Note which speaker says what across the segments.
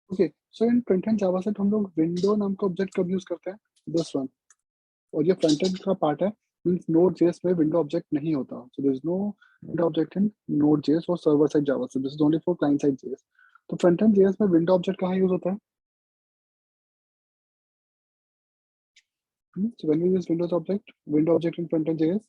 Speaker 1: Okay, so in front end Java से हम लोग विंडो नाम का ऑब्जेक्ट कब यूज करते हैं? This one. और ये फ्रंट एंड का पार्ट है, मींस नोड जेएस में विंडो ऑब्जेक्ट नहीं होता, so there is no window object in Node JS और server side Java, so this is only for client side JS. तो फ्रंट एंड जेएस में window object कहाँ use होता है? So when we use window object in front end JS,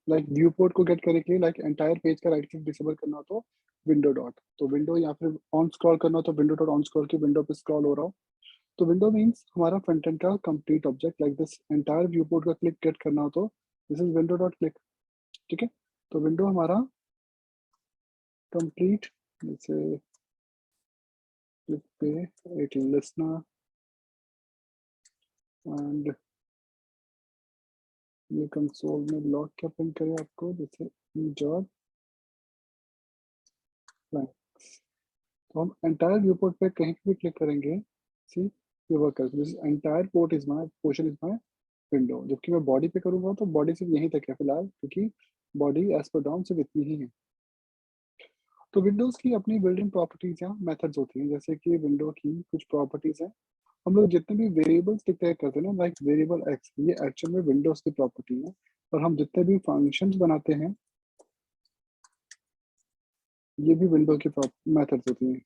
Speaker 1: like view port को gate करने के लिए, like entire page का राइट क्लिक डिसेबल करना हो तो विंडो डॉट, तो विंडो या फिर ऑन स्क्रॉल करना हो तो विंडो डॉट ऑन स्क्रॉल की विंडो पे स्क्रॉल हो रहा हो, तो विंडो मींस हमारा फ्रंट एंड का complete object, like this entire view port का क्लिक गेट करना हो तो this is window dot click. ठीक है, तो विंडो हमारा कंप्लीट, जैसे क्लिक पे एक लिसनर एंड ये कंसोल में लॉग क्या प्रिंट करे आपको, जैसे जॉब फ्लैक्स, तो हम एंटायर व्यू पोर्ट पे कहीं भी क्लिक करेंगे, सी ये वर्क करता है, this entire port is my portion is my window, जबकि मैं बॉडी पे करूंगा तो बॉडी सिर्फ यहीं तक है फिलहाल, क्योंकि बॉडी एज पर डाउन सिर्फ इतनी ही है। तो विंडोज की अपनी बिल्डिंग प्रॉपर्टीज या मेथड्स होती हैं, जैसे कि विंडो की कुछ प्रॉपर्टीज हैं, हम लोग जितने भी वेरिएबल्स डिक्लेयर करते हैं ना, लाइक वेरिएबल एक्स, ये एक्चुअल में विंडोज की प्रॉपर्टी है, और हम जितने भी फंक्शंस बनाते हैं ये भी विंडो की मेथड्स होती हैं।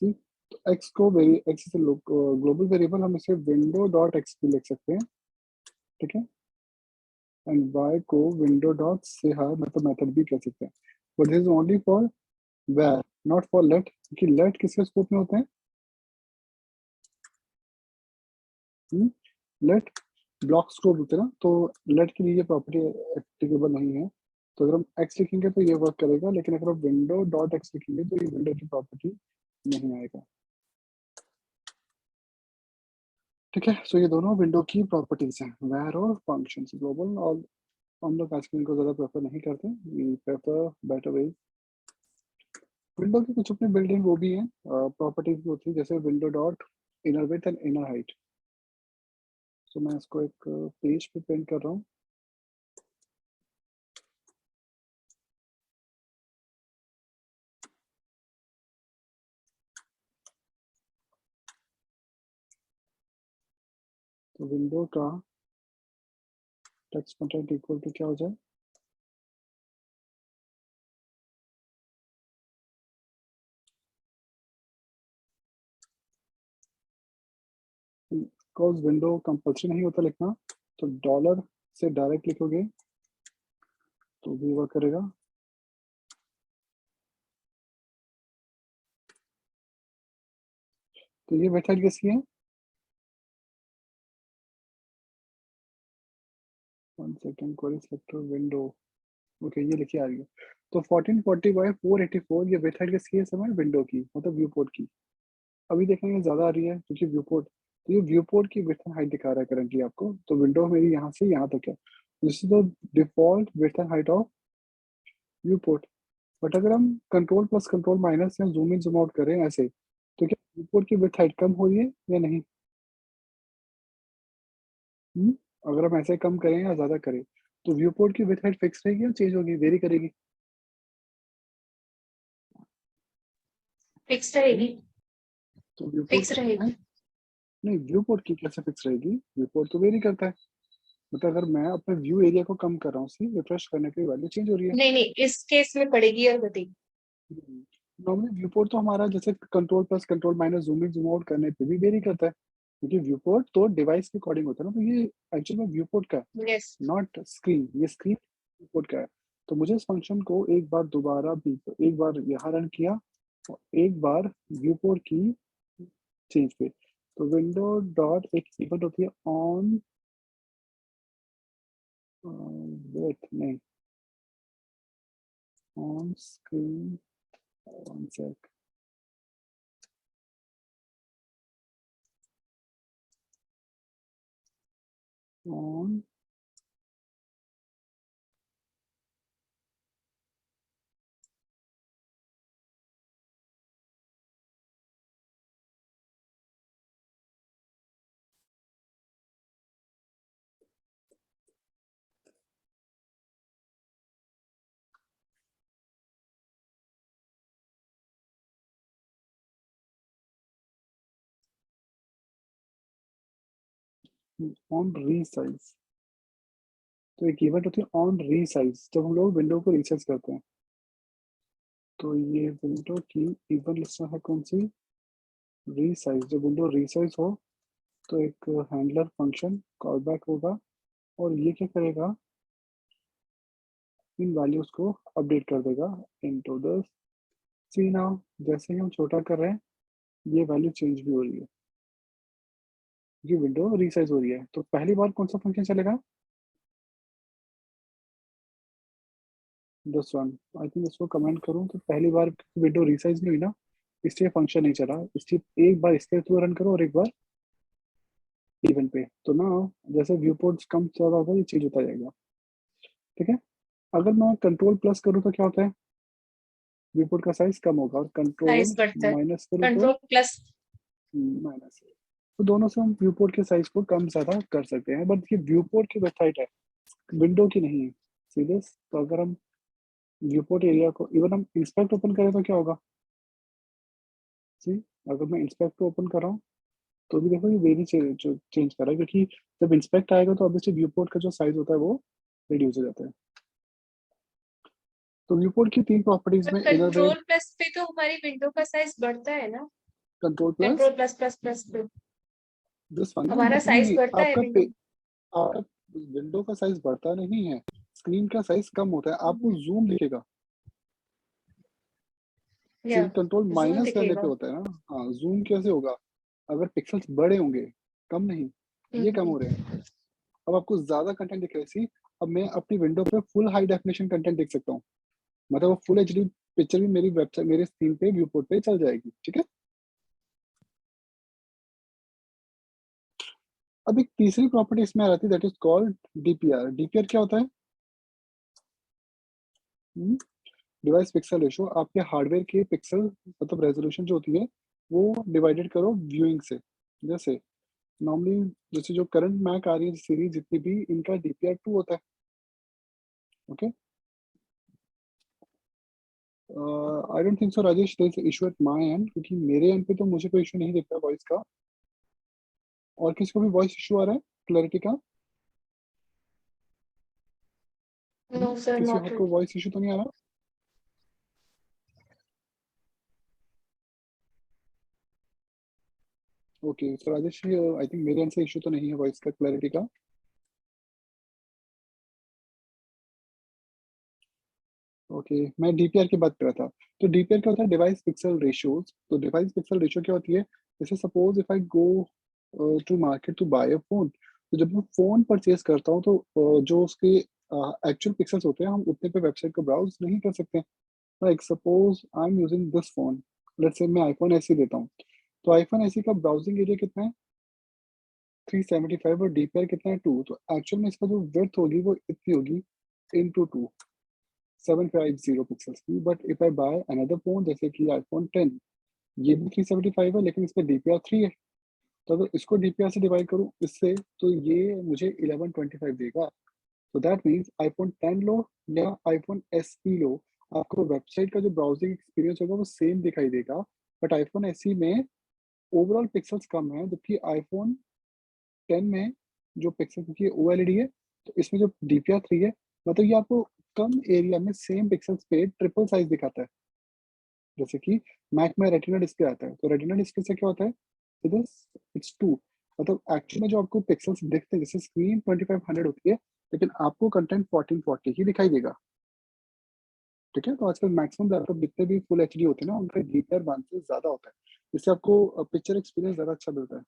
Speaker 1: ठीक, तो एक्स को एक्स इज ग्लोबल वेरिएबल, हम इसे विंडो डॉट एक्स भी लिख सकते हैं। ठीक है, एंड वाई को विंडो डॉट से हायर मतलब मेथड भी कह सकते हैं, but this is only for var, not for let, क्योंकि लेट किसके स्कोप में होते हैं? लेट ब्लॉक स्कोप होते हैं ना, तो लेट के लिए ये प्रॉपर्टी एप्लीकेबल नहीं है, तो अगर हम एक्स लिखेंगे तो ये वर्क करेगा, लेकिन अगर हम विंडो डॉट एक्स लिखेंगे तो ये विंडो की प्रॉपर्टी नहीं आएगा। ठीक है, सो ये दोनों विंडो की प्रॉपर्टीज हैं, वेर और फंक्शंस ग्लोबल, और हम लोग आजकल इनको ज़्यादा प्रेफर नहीं करते, we prefer better way. Window की कुछ अपनी बिल्डिंग वो भी है, प्रॉपर्टीज भी होती है, जैसे window dot inner width and inner height. So मैं इसको एक पेज पे प्रिंट कर रहा हूँ। तो विंडो का टेक्स्ट कंटेंट इक्वल टू क्या हो जाए, बिकॉज विंडो कंपल्सरी नहीं होता लिखना, तो डॉलर से डायरेक्ट लिखोगे तो भी वर्क करेगा। तो ये वेबसाइट किसकी है? One second, query selector window, okay ये लिखी आ रही है। तो 1440 बाय 484 ये वेबसाइट किसकी है समय? विंडो की, मतलब व्यू पोर्ट की। अभी देखेंगे ज़्यादा आ रही है क्योंकि व्यू पोर्ट, तो ये व्यू पोर्ट की विड्थ एंड हाइट दिखा रहा है करंटली आपको, तो विंडो मेरी यहाँ से यहाँ तक है, this is the default width and height of view port. But अगर हम कंट्रोल प्लस कंट्रोल माइनस या जूम इन जूम आउट करें ऐसे, तो क्या व्यू पोर्ट की विड्थ हाइट कम हो रही है या नहीं? हम्म, अगर हम ऐसे कम करें या ज़्यादा करें, तो व्यू पोर्ट की विड्थ हाइट फिक्स रहेगी या चेंज होगी, वेरी करेगी?
Speaker 2: फिक्स रहेगी।
Speaker 1: तो व्यू पोर्ट
Speaker 2: फिक्स रहेगी।
Speaker 1: नहीं, व्यू पोर्ट की कैसे फिक्स रहेगी? व्यू पोर्ट तो वेरी करता है, मतलब अगर मैं अपने व्यू एरिया को कम कर रहा हूँ, सी रिफ्रेश करने की वैल्यू चेंज हो रही है।
Speaker 2: नहीं नहीं, इस केस में पड़ेगी और घटेगी।
Speaker 1: नॉर्मली व्यू पोर्ट तो हमारा जैसे control plus control minus zoom in zoom out करने पे भी वेरी करता है, क्योंकि व्यू पोर्ट तो डिवाइस के अकॉर्डिंग होता है ना, तो ये एक्चुअल में व्यू पोर्ट का है,
Speaker 2: यस।
Speaker 1: नॉट स्क्रीन, ये स्क्रीन व्यू पोर्ट का है। तो मुझे इस फंक्शन को एक बार दोबारा भी, एक बार यहाँ रन किया और एक बार व्यू पोर्ट की चेंज पे, तो विंडो डॉट एक इवेंट होती है ऑन वेट नहीं, on screen, one sec, on on resize, तो एक इवेंट होती है ऑन रीसाइज, जब हम लोग विंडो को रीसाइज करते हैं। तो ये विंडो की इवेंट लिस्ट है कौन सी, रीसाइज। जब विंडो रीसाइज हो तो एक हैंडलर फंक्शन कॉल बैक होगा और ये क्या करेगा, इन वैल्यूज को अपडेट कर देगा इनटू द सी नाउ। जैसे ही हम छोटा कर रहे हैं ये वैल्यू चेंज भी हो रही है, ये विंडो रीसाइज हो रही है। तो पहली बार कौन सा फंक्शन चलेगा, दिस वन। आई थिंक इसको कमेंट करूं तो पहली बार विंडो रीसाइज नहीं हुई ना, इसलिए फंक्शन नहीं चला, इसलिए एक बार इसके थ्रू रन करो और एक बार इवेंट पे। तो ना जैसे व्यू पोर्ट्स कम ज्यादा होगा ये चेंज होता जाएगा, ठीक है। अगर मैं कंट्रोल प्लस करूँ तो क्या होता है, व्यू पोर्ट का साइज कम होगा, और
Speaker 2: साइज
Speaker 1: कंट्रोल
Speaker 2: बढ़ता है,
Speaker 1: माइनस करूँ तो
Speaker 2: कंट्रोल प्लस।
Speaker 1: माइनस। तो दोनों से हम व्यू पोर्ट के साइज को कम ज्यादा कर सकते हैं, बट ये व्यू पोर्ट की वेबसाइट है, विंडो की नहीं है सीधे। तो अगर हम व्यू पोर्ट एरिया को इवन हम इंस्पेक्ट ओपन करें तो क्या होगा, सी, अगर मैं इंस्पेक्ट को ओपन कर रहा हूँ तो भी देखो ये वेरी चेंज कर रहा है, क्योंकि जब इंस्पेक्ट आएगा तो ऑब्वियसली व्यू पोर्ट का जो साइज होता है वो रिड्यूस हो जाता है। तो व्यू पोर्ट की तीन प्रॉपर्टीज
Speaker 2: पर
Speaker 1: में, इनर वे,
Speaker 2: कंट्रोल प्लस पे तो हमारी विंडो का साइज बढ़ता है ना।
Speaker 1: Control plus,
Speaker 2: control plus plus plus पे
Speaker 1: दिस वन ना,
Speaker 2: हमारा
Speaker 1: बट नहीं
Speaker 2: साइज
Speaker 1: नहीं,
Speaker 2: बढ़ता है
Speaker 1: आपका
Speaker 2: विंडो।
Speaker 1: आपका विंडो का साइज बढ़ता नहीं है, स्क्रीन का साइज कम होता है, आपको जूम दिखेगा।
Speaker 2: या
Speaker 1: सी कंट्रोल
Speaker 2: जूम
Speaker 1: माइनस करने पे
Speaker 2: दिखेगा।
Speaker 1: होता है ना, हाँ जूम कैसे होगा, अगर पिक्सल्स बड़े होंगे, कम नहीं, ये कम हो रहे हैं।
Speaker 2: हम्म।
Speaker 1: अब आपको ज्यादा कंटेंट दिख रहा है, सी अब मैं अपनी विंडो पे फुल हाई डेफिनेशन कंटेंट देख सकता हूँ, मतलब वो फुल एचडी पिक्चर भी मेरी वेबसाइट मेरे स्क्रीन पे व्यू पोर्ट पे चल जाएगी, ठीक है। अब एक तीसरी प्रॉपर्टी इसमें आ जाती है, that is called DPR. DPR क्या होता है, डिवाइस पिक्सल रेशो, आपके हार्डवेयर के पिक्सल मतलब रेजोल्यूशन जो होती है वो डिवाइडेड करो व्यूइंग से। जैसे नॉर्मली जैसे जो करंट मैक आ रही है सीरीज जितनी भी, इनका डीपीआर 2 होता है, okay. I don't think so Rajesh there is issue at my end, क्योंकि मेरे एंड पे तो मुझे कोई इशू नहीं दिख रहा वॉइस का, और किसी को भी वॉइस इशू आ रहा है क्लैरिटी का,
Speaker 2: नो सर,
Speaker 1: किसी
Speaker 2: नॉट
Speaker 1: और को
Speaker 2: रियली।
Speaker 1: वॉइस इशू तो नहीं आ रहा। Okay so Rajesh, I think मेरे एंड से इशू तो नहीं है वॉइस का, क्लैरिटी का। ओके मैं डीपीआर की बात कर रहा था। तो डीपीआर क्या होता है, डिवाइस पिक्सल रेशियोज। तो डिवाइस पिक्सल रेशियो क्या होती है, जैसे suppose if I go to market to buy a phone, तो जब मैं फोन परचेज करता हूँ तो जो उसके एक्चुअल पिक्सल्स होते हैं हम उतने पे वेबसाइट को ब्राउज नहीं कर सकते। Like suppose I am using this phone, let's say मैं आईफोन ऐसे देता हूँ, तो आईफोन ऐसे का ब्राउजिंग एरिया कितना है 375, और डीपीआर कितना है 2, तो एक्चुअल में इसका जो विड्थ होगी वो इतनी होगी इनटू 2, 750 पिक्सल्स की। But if I by another phone जैसे कि आईफोन 10, ये भी 375 है लेकिन इसका डीपीआर 3 है, तो अगर इसको डीपीआर से डिवाइड करूँ इससे तो ये मुझे 1125 देगा। तो दैट मीन्स आईफोन 10 लो या आईफोन एसई लो, आपको वेबसाइट का जो ब्राउजिंग एक्सपीरियंस होगा वो सेम दिखाई देगा, बट आईफोन एसई में ओवरऑल पिक्सल्स कम है, जबकि आईफोन 10 में जो पिक्सल, क्योंकि ओएलईडी है तो इसमें जो डीपीआर 3 है, मतलब ये आपको कम एरिया में सेम पिक्सल्स पे ट्रिपल साइज दिखाता है। जैसे कि मैक में रेटिना डिस्प्ले आता है, तो रेटिना डिस्प्ले से क्या होता है, इट्स 2, मतलब एक्चुअल में जो आपको पिक्सल्स दिखते हैं जैसे स्क्रीन 2500 होती है, लेकिन आपको कंटेंट 1440 ही दिखाई देगा, ठीक है। तो आजकल मैक्सिमम लैपटॉप जितने भी फुल एचडी होते हैं ना उनका डीपीआर 1 से ज्यादा होता है, इससे आपको पिक्चर एक्सपीरियंस ज्यादा अच्छा मिलता है।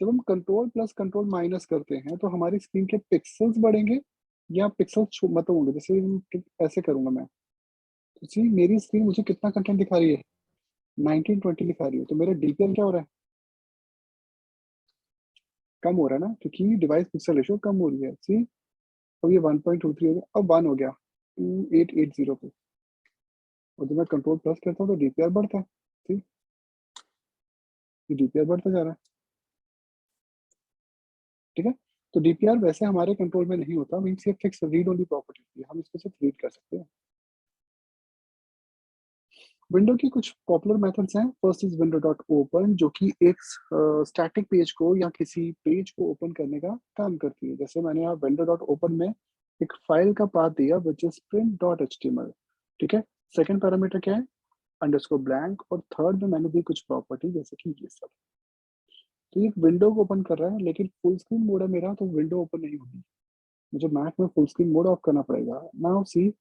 Speaker 1: जब हम कंट्रोल प्लस कंट्रोल माइनस करते हैं तो हमारी स्क्रीन के पिक्सल्स बढ़ेंगे या पिक्सल्स मतलब होंगे, जैसे ऐसे करूंगा मैं, तो सी मेरी स्क्रीन मुझे कितना कंटेंट दिखा रही है, 1920 दिखा रही है, तो मेरा डीपीआर क्या हो रहा है, कम हो रहा है ना, क्योंकि डिवाइस पिक्सल रेशियो कम हो रही है। सी अब ये 1.23 हो गया, अब 1 हो गया 2880 पे, और जब मैं कंट्रोल प्लस करता हूँ तो डीपीआर बढ़ता है, ठीक, ये डीपीआर बढ़ता जा रहा है, ठीक है। तो डीपीआर वैसे हमारे कंट्रोल में नहीं होता, मीन्स ये फिक्स रीड ओनली प्रॉपर्टी है, हम इसको सिर्फ रीड कर सकते हैं। विंडो की कुछ पॉपुलर मेथड्स हैं। First is window dot open, जो कि एक स्टैटिक पेज को या किसी पेज को ओपन करने का काम करती है। जैसे मैंने यहाँ विंडो डॉट ओपन में एक फाइल का पाथ दिया which is print dot HTML, ठीक है। सेकंड पैरामीटर क्या है, अंडरस्कोर ब्लैंक, और थर्ड में मैंने दी कुछ प्रॉपर्टी जैसे कि ये सब। तो ये विंडो को ओपन कर रहा है, लेकिन फुल स्क्रीन मोड है मेरा, तो विंडो ओपन नहीं होगी, मुझे मैक में फुल स्क्रीन मोड ऑफ करना पड़ेगा। नाउ सी,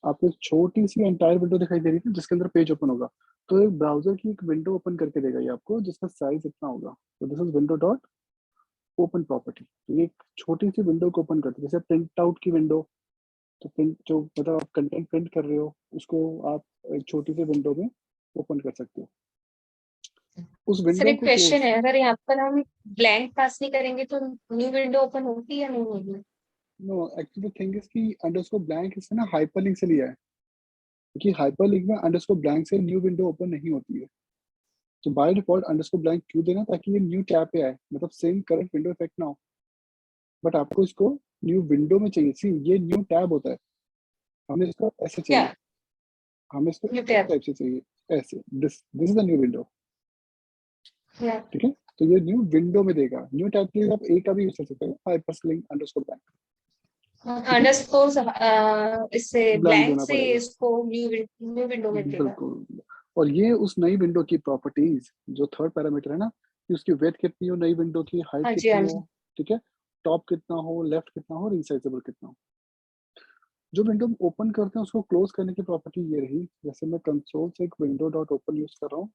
Speaker 1: आपको एक छोटी सी एंटायर विंडो दिखाई दे रही है जिसके अंदर पेज ओपन होगा, तो एक ब्राउजर की एक विंडो ओपन करके देगा ये आपको, जिसका साइज इतना होगा। तो this is window dot open property. तो ये एक छोटी सी विंडो को ओपन करते हैं, जैसे प्रिंट आउट की विंडो। तो प्रिंट जो मतलब आप कंटेंट प्रिंट कर रहे हो उसको आप एक छोटी सी विंडो में ओपन कर सकते हो। उस
Speaker 2: सर
Speaker 1: विंडो
Speaker 2: एक
Speaker 1: को
Speaker 2: क्वेश्चन
Speaker 1: क्लोज,
Speaker 2: है, अगर यहाँ पर हम ब्लैंक पास नहीं करेंगे तो न्यू विंडो ओपन होगी या नहीं होगी?
Speaker 1: नो एक्चुअली थिंग इज कि अंडरस्कोर ब्लैंक इससे ना हाइपरलिंक से लिया है, क्योंकि हाइपरलिंक में अंडरस्कोर ब्लैंक से न्यू विंडो ओपन नहीं होती है। तो बाय डिफॉल्ट अंडरस्कोर ब्लैंक क्यों देना, ताकि ये न्यू टैब पे आए, मतलब सेम करंट विंडो इफेक्ट ना हो। बट आपको इसको न्यू विंडो में चाहिए। सी, ये न्यू टैब होता है, हमें इसको ऐसे
Speaker 2: क्या
Speaker 1: चाहिए, हमें इसको
Speaker 2: न्यू
Speaker 1: इस
Speaker 2: टैब?
Speaker 1: टाइप से चाहिए, ऐसे। This this is the new window,
Speaker 2: या
Speaker 1: ठीक है। तो ये न्यू विंडो में देगा। न्यू टैब के लिए आप ए का भी यूज कर सकते हो, हाइपरलिंक अंडरस्कोर ब्लैंक, ठीक है।
Speaker 2: अंडरस्कोर इससे
Speaker 1: ब्लैंक
Speaker 2: ब्लैंक
Speaker 1: देना
Speaker 2: से
Speaker 1: पड़ेगा,
Speaker 2: इसको न्यू विंडो में देगा।
Speaker 1: बिल्कुल। और ये उस नई विंडो की प्रॉपर्टीज, जो थर्ड पैरामीटर है ना, कि उसकी वेथ कितनी हो, नई विंडो की हाइट
Speaker 2: हाँ जी,
Speaker 1: कितनी
Speaker 2: हाँ
Speaker 1: हो,
Speaker 2: जी।
Speaker 1: ठीक है, टॉप कितना हो, लेफ्ट कितना हो, रिसाइजेबल कितना हो। जो विंडो ओपन करते हैं उसको क्लोज करने की प्रॉपर्टी ये रही। जैसे मैं कंसोल से एक विंडो डॉट ओपन यूज कर रहा हूँ,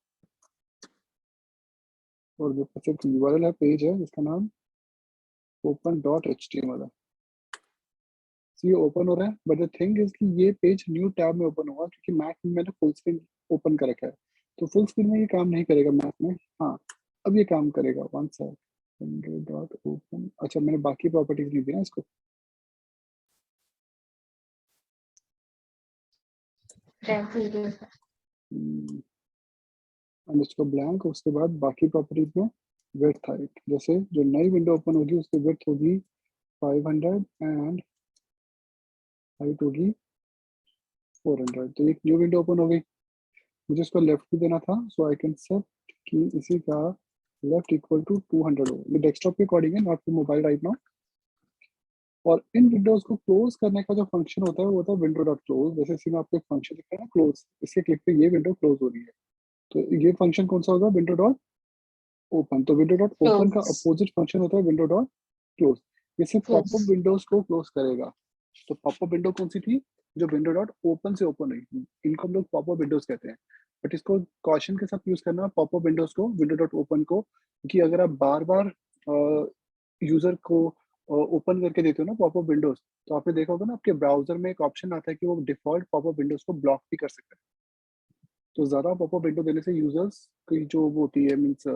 Speaker 1: और मेरे पास एक यूआरएल है, पेज है जिसका नाम ओपन डॉट एचटीएमएल है। So, ये ओपन हो रहा है, बट द थिंग इज कि ये पेज न्यू टैब में ओपन होगा, क्योंकि मैक में मैंने फुल स्क्रीन ओपन कर रखा है। तो फुल स्क्रीन में ये काम नहीं करेगा मैक में। हाँ, अब ये काम करेगा। One sec, window dot open. अच्छा, मैंने बाकी प्रॉपर्टीज नहीं दी ना इसको। इसको ब्लैंक, उसके बाद बाकी प्रॉपर्टीज में विड्थ हाइट। जैसे जो नई विंडो ओपन होगी उसकी विड्थ होगी 500 एंड हाइट होगी 400। तो एक न्यू विंडो ओपन हो गई, मुझे इसको लेफ्ट भी देना था, सो आई कैन सेट कि इसी का लेफ्ट इक्वल टू 200 हो। ये डेस्कटॉप के अकॉर्डिंग है, not for mobile right now. और इन विंडोज को क्लोज करने का जो फंक्शन होता है वो होता है विंडो डॉट क्लोज। जैसे इसमें आपको एक फंक्शन दिख रहा है ना, क्लोज, इसके क्लिक पे ये विंडो क्लोज हो रही है। तो ये फंक्शन कौन सा होगा, विंडो डॉट ओपन। तो विंडो डॉट ओपन का
Speaker 2: क्लोज।
Speaker 1: अपोजिट फंक्शन होता है विंडो डॉट क्लोज। ये सिर्फ
Speaker 2: क्लोज।
Speaker 1: पॉपअप विंडोज को क्लोज करेगा। तो पॉपअप विंडो कौन सी थी, जो विंडो डॉट ओपन से ओपन हुई, इनको हम लोग पॉपअप विंडोज कहते हैं। बट इसको कॉशन के साथ यूज करना पॉपअप विंडोज को, विंडो डॉट ओपन को, क्योंकि अगर आप बार बार यूजर को ओपन करके देते हो ना पॉपअप विंडोज, तो आपने देखा होगा ना, आपके ब्राउजर में एक ऑप्शन आता है कि वो डिफॉल्ट पॉपअप विंडोज को ब्लॉक भी कर सकता है। तो ज्यादा पॉपअप विंडो देने से यूजर्स की जो वो होती है, मीन्स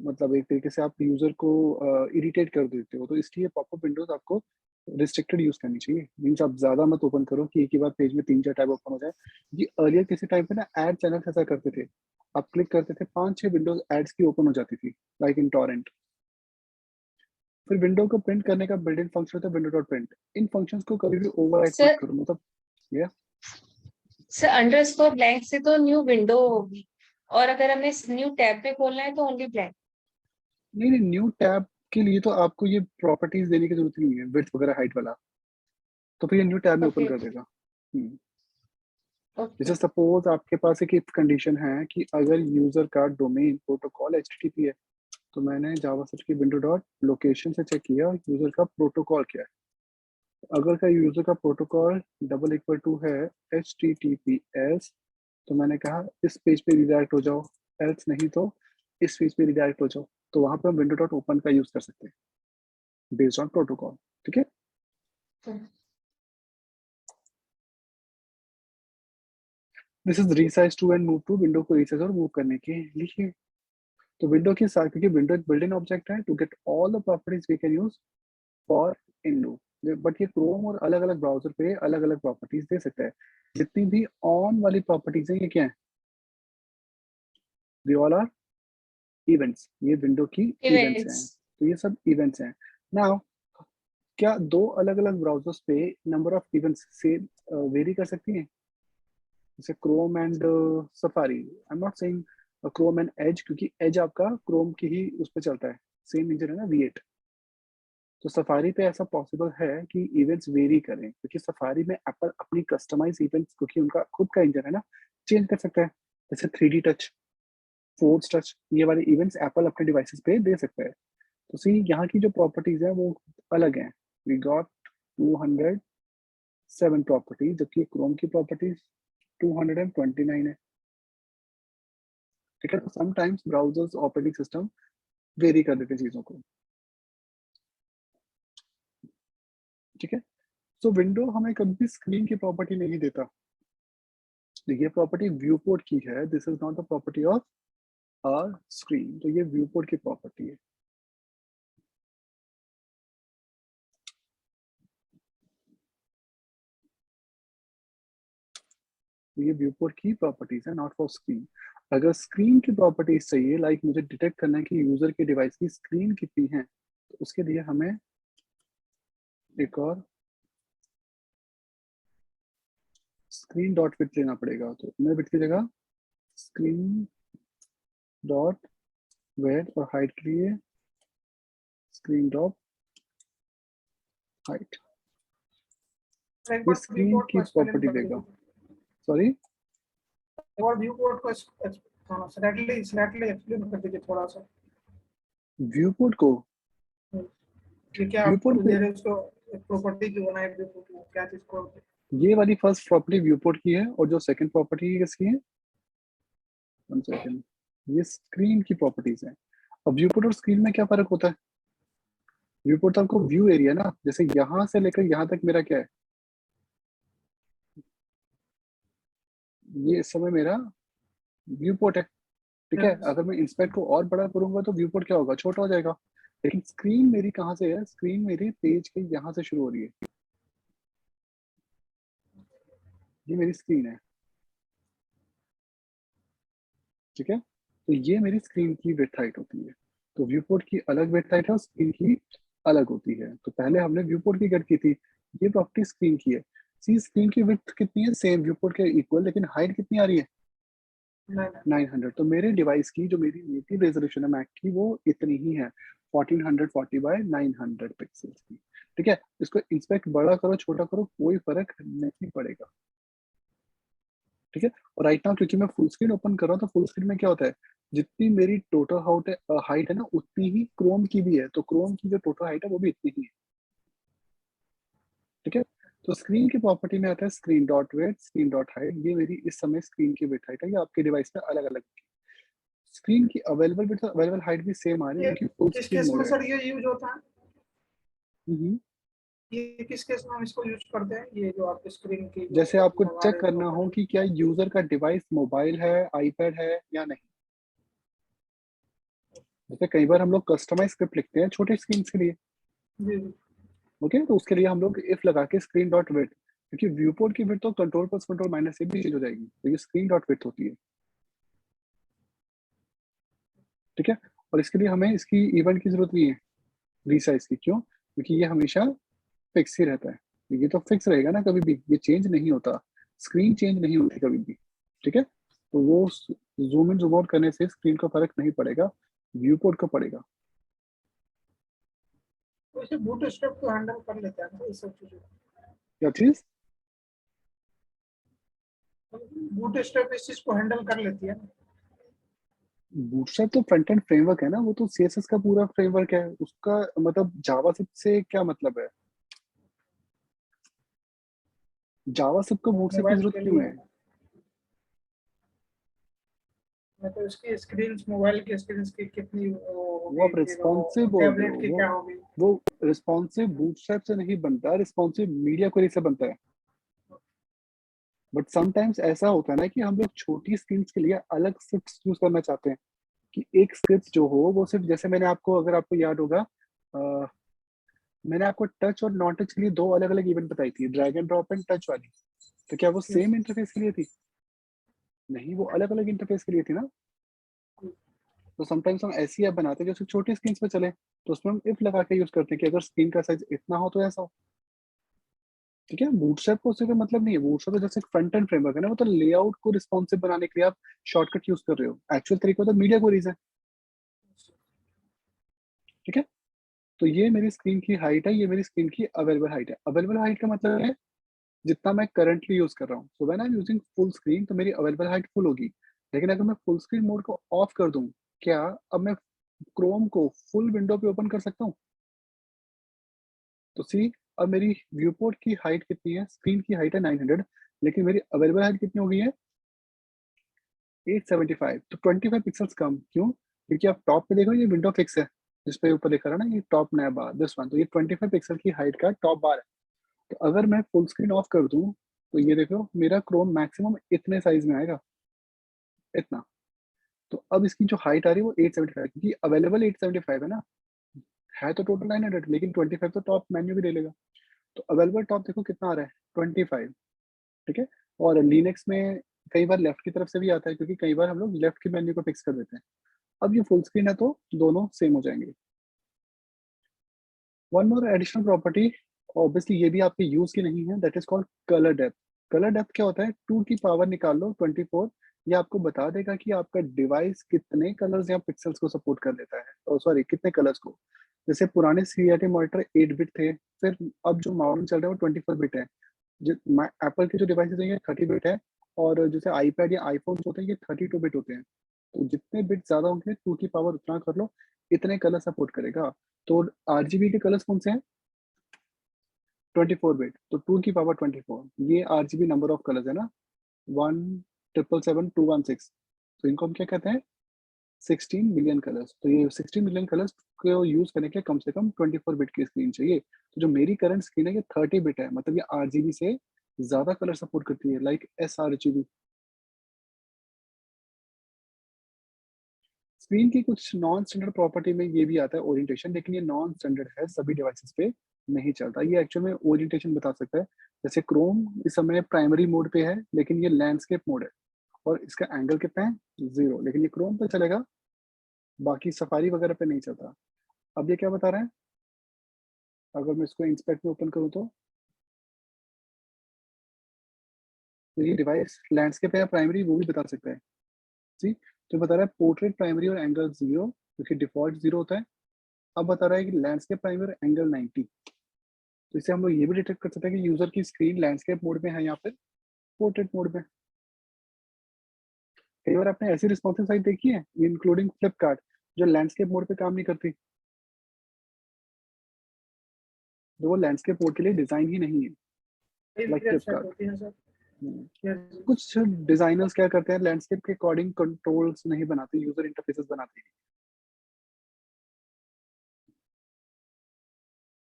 Speaker 1: मतलब एक तरीके से आप यूजर को इरिटेट कर देते हो। तो इसलिए पॉपअप विंडोज आपको रिस्ट्रिक्टेड यूज करनी चाहिए। मीन्स आप ज्यादा मत ओपन करो कि एक ही बार पेज में 3-4 टैब ओपन हो जाए। ये अर्लियर किसी टाइम पे ना एड चैनल ऐसा करते थे, आप क्लिक करते थे 5-6 विंडोज एड्स की ओपन हो जाती थी, लाइक इन टॉरेंट। फिर विंडो को प्रिंट करने का बिल्ट इन फंक्शन होता है विंडो डॉट प्रिंट। इन फंक्शंस को कभी भी ओवरराइट मत
Speaker 2: सर
Speaker 1: करो, मतलब ये
Speaker 2: सर अंडरस्कोर ब्लैंक से तो न्यू विंडो होगी, और अगर हमें न्यू टैब पे खोलना है तो ओनली ब्लैंक।
Speaker 1: नहीं नहीं, न्यू टैब के लिए तो आपको ये प्रॉपर्टीज देने की जरूरत नहीं है, विड्थ वगैरह हाइट वाला। तो फिर ये न्यू टैब में ओपन
Speaker 2: ओके
Speaker 1: कर देगा।
Speaker 2: ओके।
Speaker 1: जैसे सपोज आपके पास एक इफ कंडीशन है कि अगर यूजर का डोमेन प्रोटोकॉल एचटीटीपी है, तो मैंने जावास्क्रिप्ट की विंडो डॉट लोकेशन से चेक किया यूजर का प्रोटोकॉल क्या है। अगर का यूजर का प्रोटोकॉल डबल इक्वल टू है HTTPS, तो मैंने कहा इस पेज पे रिडायरेक्ट हो जाओ, एल्स नहीं तो इस पेज पे रिडायरेक्ट हो जाओ। तो वहां पे हम विंडो डॉट ओपन का यूज कर सकते हैं बेस्ड ऑन प्रोटोकॉल, ठीक है। This is resize to and move to, window को रीसाइज और मूव करने के लिए। तो विंडो के साथ, क्योंकि विंडो एक बिल्ट इन ऑब्जेक्ट है, to get all the properties we can use for window. But ये क्रोम और अलग अलग ब्राउजर पे अलग अलग प्रॉपर्टीज दे सकता है। जितनी भी ऑन वाली प्रॉपर्टीज हैं ये क्या है, वी ऑल आर इवेंट्स। ये विंडो की इवेंट्स हैं,
Speaker 2: इवेंट्स।
Speaker 1: तो ये सब इवेंट्स हैं। नाउ, क्या दो अलग अलग ब्राउजर्स पे नंबर ऑफ इवेंट्स से वेरी कर सकती हैं? जैसे Chrome and Safari, I am not saying Chrome and Edge, क्योंकि एज आपका क्रोम की ही उस पर चलता है, सेम इंजन है ना V8। तो सफारी पे ऐसा पॉसिबल है कि इवेंट्स वेरी करें, क्योंकि सफारी में एप्पल अपनी कस्टमाइज इवेंट्स, क्योंकि उनका खुद का इंजन है ना, चेंज कर सकता है। जैसे 3D टच, फोर्स टच, ये वाले इवेंट्स एप्पल अपने डिवाइसेस पे दे सकता है। तो सी यहाँ की जो प्रॉपर्टीज है वो अलग हैं। वी गॉट 207 प्रॉपर्टीज, जबकि क्रोम की प्रॉपर्टीज 229 है। ठीक है, तो sometimes browsers operating system very कर देते हैं चीजों को। ठीक है, सो विंडो हमें कभी भी स्क्रीन की प्रॉपर्टी नहीं देता। ये प्रॉपर्टी व्यू पोर्ट की है, this is not the property of screen. तो ये व्यू पोर्ट की प्रॉपर्टी है। ये व्यू पोर्ट की प्रॉपर्टीज है, नॉट फॉर स्क्रीन। अगर स्क्रीन की प्रॉपर्टीज चाहिए, लाइक मुझे डिटेक्ट करना है कि यूजर के डिवाइस की स्क्रीन कितनी है, तो उसके लिए हमें एक और स्क्रीन डॉट विड्थ लेना पड़ेगा। तो इनर विड्थ की जगह स्क्रीन डॉट विड्थ, और हाइट के लिए स्क्रीन डॉट हाइट।
Speaker 3: एक
Speaker 1: ये
Speaker 3: बार व्यू
Speaker 1: स्क्रीन
Speaker 3: पोर्ट
Speaker 1: की
Speaker 3: को एक्सप्लेन
Speaker 1: प्रॉपर्टी
Speaker 3: कर
Speaker 1: देगा।
Speaker 3: दीजिए।
Speaker 1: सॉरी,
Speaker 3: एक बार व्यू पोर्ट को स्लाइटली स्लाइटली एक्सप्लेन कर दीजिए थोड़ा सा।
Speaker 1: व्यू पोर्ट को,
Speaker 3: ये क्या
Speaker 1: व्यू
Speaker 3: आप
Speaker 1: पोर्ट
Speaker 3: दे रहे हो उसको, प्रॉपर्टी जो बनाई व्यू पोर्ट को, क्या चीज को?
Speaker 1: ये वाली फर्स्ट प्रॉपर्टी व्यू पोर्ट की है, और जो सेकंड प्रॉपर्टी किसकी है? 1 सेकंड, ये स्क्रीन की प्रॉपर्टीज है। अब व्यू पोर्ट और स्क्रीन में क्या फर्क होता है? व्यू पोर्ट तो आपको व्यू एरिया ना, जैसे यहां से लेकर यहां तक मेरा क्या है, ये इस समय मेरा व्यू पोर्ट है। ठीक है, अगर मैं इंस्पेक्ट को और बड़ा करूंगा तो व्यू पोर्ट क्या होगा, छोटा हो जाएगा। लेकिन स्क्रीन मेरी कहाँ से है? स्क्रीन मेरी पेज के यहाँ से शुरू हो रही है, ये मेरी स्क्रीन है। ठीक है, तो ये मेरी स्क्रीन की विड्थ हाइट होती है। तो व्यू पोर्ट की अलग विड्थ हाइट है और स्क्रीन की अलग होती है। तो पहले हमने व्यू पोर्ट की गेट की थी, ये प्रॉपर्टी स्क्रीन की है। सी स्क्रीन की विड्थ कितनी है? सेम व्यू पोर्ट के इक्वल, लेकिन हाइट कितनी आ रही है? 900। तो मेरे डिवाइस की जो मेरी नेटिव रेजोल्यूशन है मैक की, वो इतनी ही है, 1440 बाय 900 पिक्सल्स की। ठीक है, इसको इंस्पेक्ट बड़ा करो छोटा करो कोई फर्क नहीं पड़ेगा। ठीक है, और राइट नाउ क्योंकि मैं फुल स्क्रीन ओपन कर रहा हूँ, तो फुल स्क्रीन में क्या होता है, जितनी मेरी टोटल हाइट है ना, उतनी ही क्रोम की भी है। तो क्रोम की जो टोटल हाइट है वो भी इतनी ही है। ठीक है, तो स्क्रीन की प्रॉपर्टी में आता है screen dot width, screen dot height. ये मेरी इस समय स्क्रीन की विड्थ हाइट है, ये आपके डिवाइस में अलग अलग। स्क्रीन की अवेलेबल विड्थ अवेलेबल हाइट भी सेम आ रही है, क्योंकि फुल
Speaker 3: किस
Speaker 1: स्क्रीन
Speaker 3: केस
Speaker 1: मोड
Speaker 3: में
Speaker 1: है।
Speaker 3: सर ये यूज होता है?
Speaker 1: हम्म।
Speaker 3: ये किस केस में हम इसको यूज करते हैं, ये जो आप स्क्रीन की जो
Speaker 1: जैसे आपको
Speaker 3: लगा
Speaker 1: चेक
Speaker 3: रहे
Speaker 1: करना हो
Speaker 3: प्रॉपर्टी?
Speaker 1: कि क्या यूजर का डिवाइस मोबाइल है, आईपैड है या नहीं। जैसे कई बार हम लोग कस्टमाइज स्क्रिप्ट लिखते हैं छोटे स्क्रीन के लिए।
Speaker 3: जी।
Speaker 1: ओके, तो उसके लिए हम लोग इफ लगा के स्क्रीन डॉट विड्थ, क्योंकि व्यू पोर्ट की विड्थ तो कंट्रोल प्लस कंट्रोल माइनस से भी चेंज हो जाएगी, तो ये स्क्रीन डॉट विड्थ होती है। ठीक है, और इसके लिए हमें इसकी इवेंट की जरूरत नहीं है, रीसाइज की। क्यों? क्योंकि ये हमेशा फिक्स ही रहता है। ये तो फिक्स रहेगा ना, कभी भी ये चेंज नहीं होता। स्क्रीन चेंज नहीं होती कभी भी। ठीक है, तो वो जूम इन जूम आउट करने से स्क्रीन का फर्क नहीं पड़ेगा, व्यू पोर्ट का पड़ेगा।
Speaker 3: तो इसे बूट स्ट्रैप को हैंडल कर लेते हैं ना ये सब चीजें?
Speaker 1: क्या चीज?
Speaker 3: बूट स्ट्रैप इस चीज को हैंडल कर लेती है ना?
Speaker 1: बूटस्ट्रैप तो फ्रंट एंड फ्रेमवर्क है ना, वो तो सीएसएस का पूरा फ्रेमवर्क है। उसका मतलब जावास्क्रिप्ट से क्या मतलब है? जावास्क्रिप्ट को बूटस्ट्रैप की
Speaker 3: मोबाइल
Speaker 1: जरूरत
Speaker 3: के
Speaker 1: क्यों
Speaker 3: लिए
Speaker 1: है?
Speaker 3: मैं तो इसकी स्क्रीन, मोबाइल की स्क्रीन की कितनी वो
Speaker 1: वो
Speaker 3: होगी,
Speaker 1: आप
Speaker 3: फिर वो
Speaker 1: रिस्पॉन्सिव बोल रहे
Speaker 3: टैबलेट
Speaker 1: हो।
Speaker 3: की क्या होगी?
Speaker 1: वो रिस्पॉन्सिव बूटस्ट्रैप से नहीं बनता, रिस्पॉन्सिव मीडिया क्वेरी से बनता है। बट समटाइम्स ऐसा होता है ना कि हम लोग छोटी स्क्रीन के लिए अलग स्क्रिप्ट यूज करना चाहते हैं, कि एक स्क्रिप्ट जो हो वो सिर्फ, जैसे मैंने आपको, अगर आपको याद होगा, मैंने आपको टच और नॉन टच के लिए दो अलग अलग इवेंट बताई थी, drag and drop and touch वाली। तो क्या वो सेम इंटरफेस के लिए थी? नहीं, वो अलग अलग इंटरफेस के लिए थी ना। तो समटाइम्स हम ऐसी ऐप बनाते हैं जो सिर्फ छोटी स्क्रीन पे चले, तो उसमें हम इफ लगा के यूज करते हैं कि अगर स्क्रीन का साइज इतना हो तो ऐसा हो। ठीक है, बूटस्ट्रैप को उससे कोई मतलब नहीं है, बूटस्ट्रैप तो जैसे फ्रंट एंड फ्रेमवर्क है ना, वो तो लेआउट को रिस्पॉन्सिव बनाने के लिए आप शॉर्टकट यूज कर रहे हो, एक्चुअल तरीका तो मीडिया क्वेरीज है। ठीक है, तो ये मेरी स्क्रीन की हाइट है, ये मेरी स्क्रीन की अवेलेबल हाइट है। अवेलेबल हाइट का मतलब है जितना मैं करंटली यूज कर रहा हूँ। So when I am using full screen तो मेरी अवेलेबल हाइट फुल होगी, लेकिन अगर मैं फुल स्क्रीन मोड को ऑफ कर दूं, क्या अब मैं क्रोम को फुल विंडो पे ओपन कर सकता हूँ? तो सी, अब मेरी व्यू पोर्ट की हाइट कितनी है, स्क्रीन की हाइट है 900, लेकिन मेरी अवेलेबल हाइट कितनी हो गई है 875, तो 25 पिक्सल्स कम। क्यों? क्योंकि आप टॉप पे देखो, ये विंडो फिक्स है जिस पे ऊपर लिखा रहा है ना, ये टॉप नया बार दिस वन, तो ये 25 पिक्सल की हाइट का टॉप बार है। तो अगर मैं फुल स्क्रीन ऑफ कर दूं तो ये देखो मेरा क्रोम मैक्सिमम इतने साइज में आएगा, इतना। तो अब इसकी जो हाइट आ रही है वो 875, क्योंकि अवेलेबल 875 है ना, है तो टोटल 900, लेकिन 25 तो टॉप मेन्यू भी ले लेगा। तो अवेलेबल टॉप देखो कितना आ रहा है, 25। ठीक है, और लिनक्स में कई बार लेफ्ट की तरफ से भी आता है, क्योंकि कई बार हम लोग लेफ्ट की मेन्यू को फिक्स कर देते हैं। अब ये फुल स्क्रीन है तो दोनों सेम हो जाएंगे। One more additional property, obviously ये भी आपके यूज की नहीं है, that is called colour depth. Colour depth क्या होता है, 2 की पावर निकाल लो 24, ये आपको बता देगा कि आपका डिवाइस कितने कलर्स या पिक्सल्स को सपोर्ट कर लेता है, सॉरी कितने कलर्स को। जैसे पुराने CRT मॉनिटर 8 बिट थे, फिर अब जो मॉडल चल रहे हैं वो 24 बिट है। एप्पल के जो डिवाइसेज हैं ये 30 बिट है, और जैसे आईपैड या आईफोन होते हैं ये 32 बिट होते हैं। तो जितने बिट ज्यादा होंगे 2 की पावर उतना कर लो, इतने कलर सपोर्ट करेगा। तो RGB के कलर्स कौन से हैं, 24 बिट, तो 2 की पावर 24, ये RGB नंबर ऑफ कलर्स है ना, 1,777,216, तो इनको हम क्या कहते हैं, 16 मिलियन कलर्स। तो ये 16 मिलियन कलर्स को यूज करने के लिए कम से कम 24 बिट की स्क्रीन चाहिए। तो जो मेरी करंट स्क्रीन है ये 30 बिट है, मतलब ये RGB से ज्यादा कलर सपोर्ट करती है, लाइक sRGB। स्क्रीन की कुछ नॉन स्टैंडर्ड प्रॉपर्टी में ये भी आता है ओरिएंटेशन, लेकिन ये नॉन स्टैंडर्ड है, सभी डिवाइसेस पे नहीं चलता। ये एक्चुअल में ओरिएंटेशन बता सकता है। जैसे क्रोम इस समय प्राइमरी मोड पे है, लेकिन ये लैंडस्केप मोड है, और इसका एंगल कितना है 0, लेकिन ये क्रोम पे चलेगा, बाकी सफारी वगैरह पे नहीं चलता। अब ये क्या बता रहा है, अगर मैं इसको इंस्पेक्ट में ओपन करूँ तो ये डिवाइस लैंडस्केप है या प्राइमरी वो भी बता सकता है। जी, तो बता रहा है पोर्ट्रेट प्राइमरी और एंगल 0, क्योंकि डिफॉल्ट 0 होता है। अब बता रहा है कि लैंडस्केप प्राइमरी और एंगल 90। तो इससे हम लोग ये भी डिटेक्ट कर सकते हैं कि यूजर की स्क्रीन लैंडस्केप मोड में है या फिर पोर्ट्रेट मोड में। कई बार आपने ऐसी रिस्पॉन्सिव साइट देखी है, इंक्लूडिंग फ्लिपकार्ट, जो लैंडस्केप मोड पे काम नहीं करती, जो वो लैंडस्केप मोड के लिए डिजाइन ही नहीं है, लाइक
Speaker 3: वेबसाइट
Speaker 1: फ्लिपकार्ट।
Speaker 3: होती है सर। यस।
Speaker 1: कुछ डिजाइनर्स क्या करते हैं, लैंडस्केप के अकॉर्डिंग कंट्रोल्स नहीं बनाते, यूजर इंटरफेसेस बनाते हैं।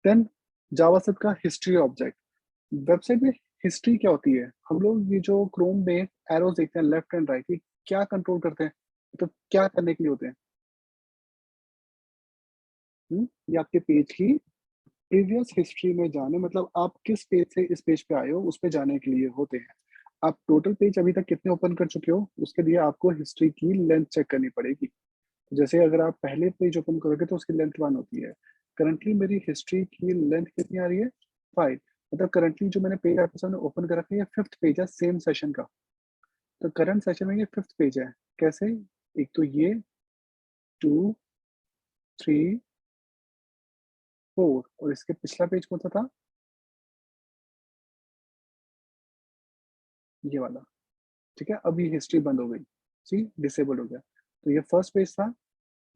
Speaker 1: देन जावास्क्रिप्ट का हिस्ट्री ऑब्जेक्ट, वेबसाइट में हिस्ट्री क्या होती है, हम लोग ये जो क्रोम में एरोज देखते हैं लेफ्ट एंड राइट, ये क्या कंट्रोल करते हैं, तो क्या करने के लिए होते हैं? ये आपके पेज की प्रीवियस हिस्ट्री में जाने, मतलब आप किस पेज से इस पेज पे आए हो उस पे जाने के लिए होते हैं। आप टोटल पेज अभी तक कितने ओपन कर चुके हो उसके लिए आपको हिस्ट्री की लेंथ चेक करनी पड़ेगी। जैसे अगर आप पहले पेज ओपन करोगे तो उसकी लेंथ 1 होती है। करंटली मेरी हिस्ट्री की लेंथ कितनी आ रही है, 5। मतलब करंटली जो मैंने पेज आपके सामने ओपन कर रखा है ये 5th पेज है सेम सेशन का। तो करंट सेशन में ये 5th पेज है। कैसे, एक तो ये 2, 3, 4, और इसके पिछला पेज कौन सा था, ये वाला। ठीक है, अब ये हिस्ट्री बंद हो गई, सी डिसेबल हो गया। तो ये फर्स्ट पेज था,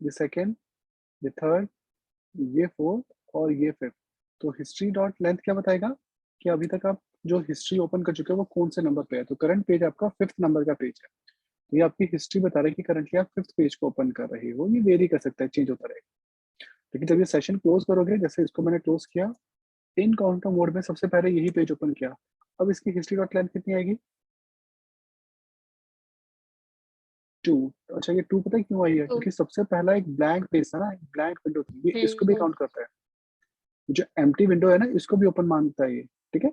Speaker 1: ये सेकेंड, ये थर्ड, ये फोर्थ, और ये फिफ्थ। तो हिस्ट्री डॉट लेंथ क्या बताएगा कि अभी तक आप जो हिस्ट्री ओपन कर चुके हो वो कौन से नंबर पे है। तो करंट पेज आपका 5th नंबर का पेज है। तो ये आपकी हिस्ट्री बता रहा है कि करंटली आप 5th पेज को ओपन कर रहे हो। ये वेरी कर सकता है, चेंज होता रहेगा। लेकिन जब ये सेशन क्लोज करोगे, जैसे इसको मैंने क्लोज किया, इन काउंटर मोड में सबसे पहले यही पेज ओपन किया, अब इसकी हिस्ट्री डॉट लेंथ कितनी आएगी, 2। अच्छा, ये 2 पता है क्यों आई है,
Speaker 2: तो
Speaker 1: क्योंकि सबसे पहला एक ब्लैंक पेज था ना, एक ब्लैंक विंडो थी, ये इसको भी
Speaker 2: हम्म,
Speaker 1: काउंट करता है। जो एम्प्टी विंडो है ना, इसको भी ओपन मानता है ये। ठीक है,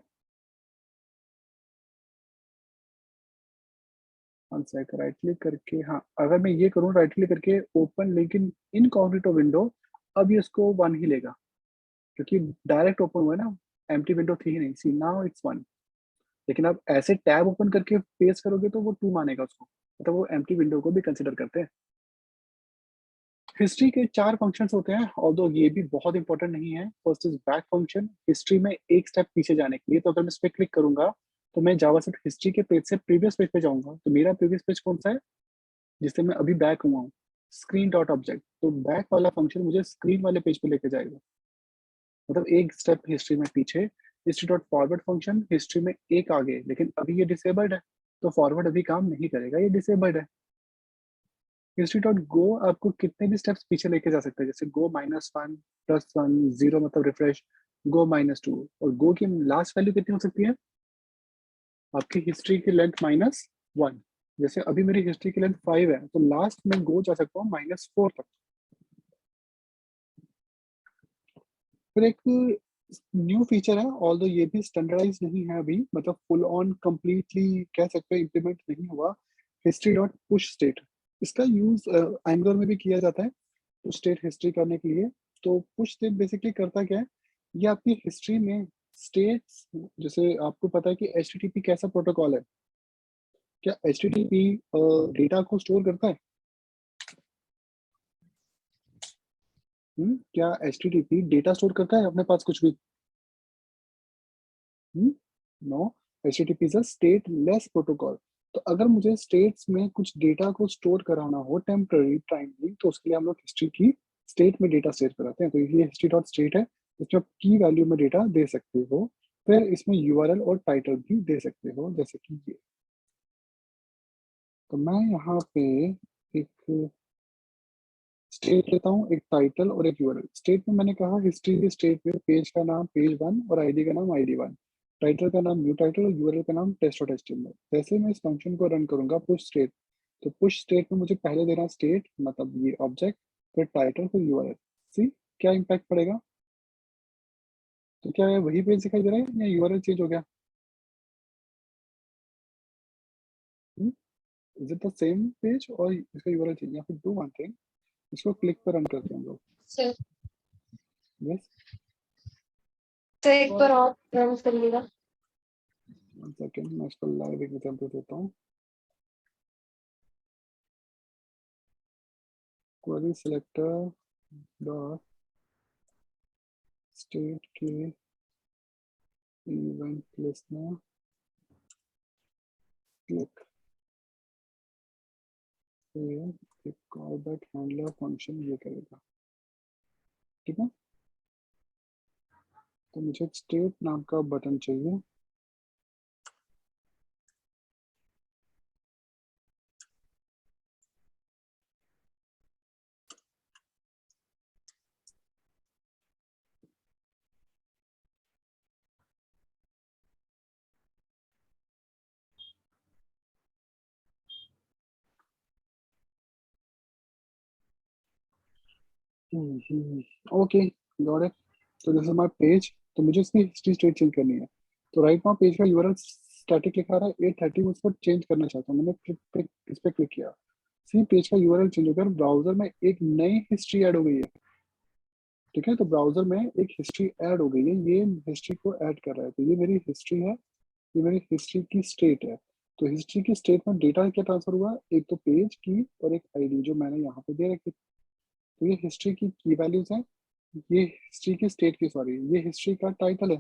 Speaker 1: वन सेक, राइट क्लिक करके, हाँ अगर मैं ये करूँ राइट क्लिक करके ओपन, लेकिन इनकॉग्निटो विंडो, अब ये इसको 1 ही लेगा, क्योंकि डायरेक्ट ओपन हुआ है ना, एम्प्टी विंडो थी ही नहीं, सी नाउ इट्स 1। लेकिन आप ऐसे टैब ओपन करके पेस्ट करोगे तो वो 2 मानेगा उसको, मतलब वो एम्प्टी विंडो को भी कंसिडर करते हैं। हिस्ट्री के 4 फंक्शंस होते हैं, ऑल्दो ये भी बहुत इंपॉर्टेंट नहीं है। First is back function, history में एक स्टेप पीछे जाने के लिए। तो अगर मैं इस पे क्लिक करूंगा तो मैं जावास्क्रिप्ट हिस्ट्री के पेज से प्रीवियस पेज पे जाऊंगा। तो मेरा प्रीवियस पेज कौन सा है, जिससे मैं अभी बैक हुआ हूँ, स्क्रीन डॉट ऑब्जेक्ट। तो बैक वाला फंक्शन मुझे स्क्रीन वाले पेज पे लेके जाएगा, मतलब एक स्टेप हिस्ट्री में पीछे। History dot forward function history में एक आगे, लेकिन अभी ये डिसेबल्ड है तो फॉरवर्ड अभी काम नहीं करेगा, ये डिसेबल्ड है। हिस्ट्री डॉट गो आपको कितने भी स्टेप्स पीछे लेके जा सकते हैं, जैसे गो -1 +1 0 मतलब रिफ्रेश, गो -2। और गो की लास्ट वैल्यू कितनी हो सकती है, आपकी हिस्ट्री की लेंथ -1। जैसे अभी मेरी हिस्ट्री की लेंथ 5 है तो लास्ट में गो जा सकता हूँ -4 तक। फिर एक न्यू फीचर है, ऑल्दो ये भी स्टैंडर्डाइज नहीं है अभी, मतलब फुल ऑन कंप्लीटली कह सकते हैं इम्प्लीमेंट नहीं हुआ, हिस्ट्री डॉट पुश स्टेट। इसका यूज एंगुलर में भी किया जाता है पुश स्टेट हिस्ट्री करने के लिए। तो पुश स्टेट बेसिकली करता क्या है, ये आपकी हिस्ट्री में स्टेट्स, जैसे आपको पता है कि एचटीटीपी कैसा प्रोटोकॉल है, क्या एचटीटीपी डेटा को स्टोर करता है? क्या एचटीटीपी डेटा स्टोर करता है अपने पास कुछ भी? No, HTTP is a stateless protocol. तो अगर मुझे स्टेट्स में कुछ डेटा को स्टोर कराना हो टेम्पररी टाइमली, तो उसके लिए हम लोग हिस्ट्री की स्टेट में डेटा स्टोर कराते हैं। तो ये हिस्ट्री डॉट स्टेट है, इसमें आप की वैल्यू में डेटा दे सकते हो। फिर इसमें यूआरएल और टाइटल भी दे सकते हो, जैसे कि ये। तो मैं यहाँ पे एक स्टेट लेता हूँ, एक टाइटल और एक यूआरएल। स्टेट में मैंने कहा हिस्ट्री के स्टेट में पेज का नाम पेज 1 और आईडी का नाम ID1, टाइटल का नाम न्यू टाइटल और यूआरएल का नाम टेस्ट.html। जैसे मैं इस फंक्शन को रन करूंगा पुश स्टेट, तो पुश स्टेट में मुझे पहले देना स्टेट मतलब ये ऑब्जेक्ट, फिर टाइटल, फिर यूआरएल। सी क्या इम्पैक्ट पड़ेगा, तो क्या है वही पेज दिखाई दे रहा है या यूआरएल चेंज हो गया? Is it the same page और इसका यूआरएल चेंज, या फिर डू वन थिंग, इसको क्लिक पर रन करते हैं हम लोग।
Speaker 2: सर
Speaker 1: यस,
Speaker 2: तो एक बार और रन कर लेगा।
Speaker 1: वन सेकंड, मैं इसको लाइव एग्जांपल देता हूँ। क्वेरी सिलेक्टर डॉट स्टेट के इवेंट लिस्टनर क्लिक, फिर एक कॉल बैक हैंडलर फंक्शन ये करेगा, ठीक है। तो मुझे स्टेट नाम का बटन चाहिए। Okay, got it. तो दिस इज माय पेज, तो मुझे इसकी हिस्ट्री स्टेट चेंज करनी है। तो राइट नाउ पेज का यूआरएल स्टैटिक लिखा रहा है 830, उसको चेंज करना चाहता हूँ। मैंने इस पे क्लिक किया, सी पेज का यूआरएल चेंज हो गया, ब्राउजर में एक नई हिस्ट्री ऐड हो गई है, ठीक है। तो ब्राउजर में एक हिस्ट्री ऐड हो गई है, ये हिस्ट्री को ऐड कर रहा है। तो ये मेरी हिस्ट्री है, ये मेरी हिस्ट्री की स्टेट है। तो हिस्ट्री की स्टेट में डेटा क्या ट्रांसफर हुआ, एक तो पेज की और एक आईडी जो मैंने यहाँ पे दे रखी। तो ये हिस्ट्री की वैल्यूज है, ये हिस्ट्री की स्टेट की, सॉरी ये हिस्ट्री का टाइटल है,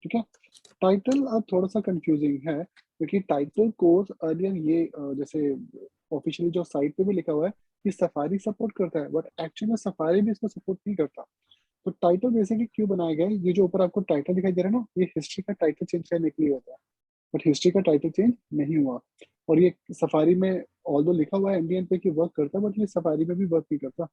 Speaker 1: ठीक है। टाइटल अब थोड़ा सा कंफ्यूजिंग है, क्योंकि टाइटल कोर्स अर्लियर ये जैसे ऑफिशियली जो साइट पे भी लिखा हुआ है कि सफारी सपोर्ट करता है, बट एक्चुअली में सफारी भी इसको सपोर्ट नहीं करता। तो टाइटल बेसिकली क्यों बनाया गया है, ये जो ऊपर आपको टाइटल दिखाई दे रहा है ना, ये हिस्ट्री का टाइटल चेंज करने के लिए होता है, बट हिस्ट्री का टाइटल चेंज नहीं हुआ। और ये सफारी में ऑल्दो लिखा हुआ है एमडीएन पे कि वर्क करता है, बट ये सफारी में भी वर्क नहीं करता।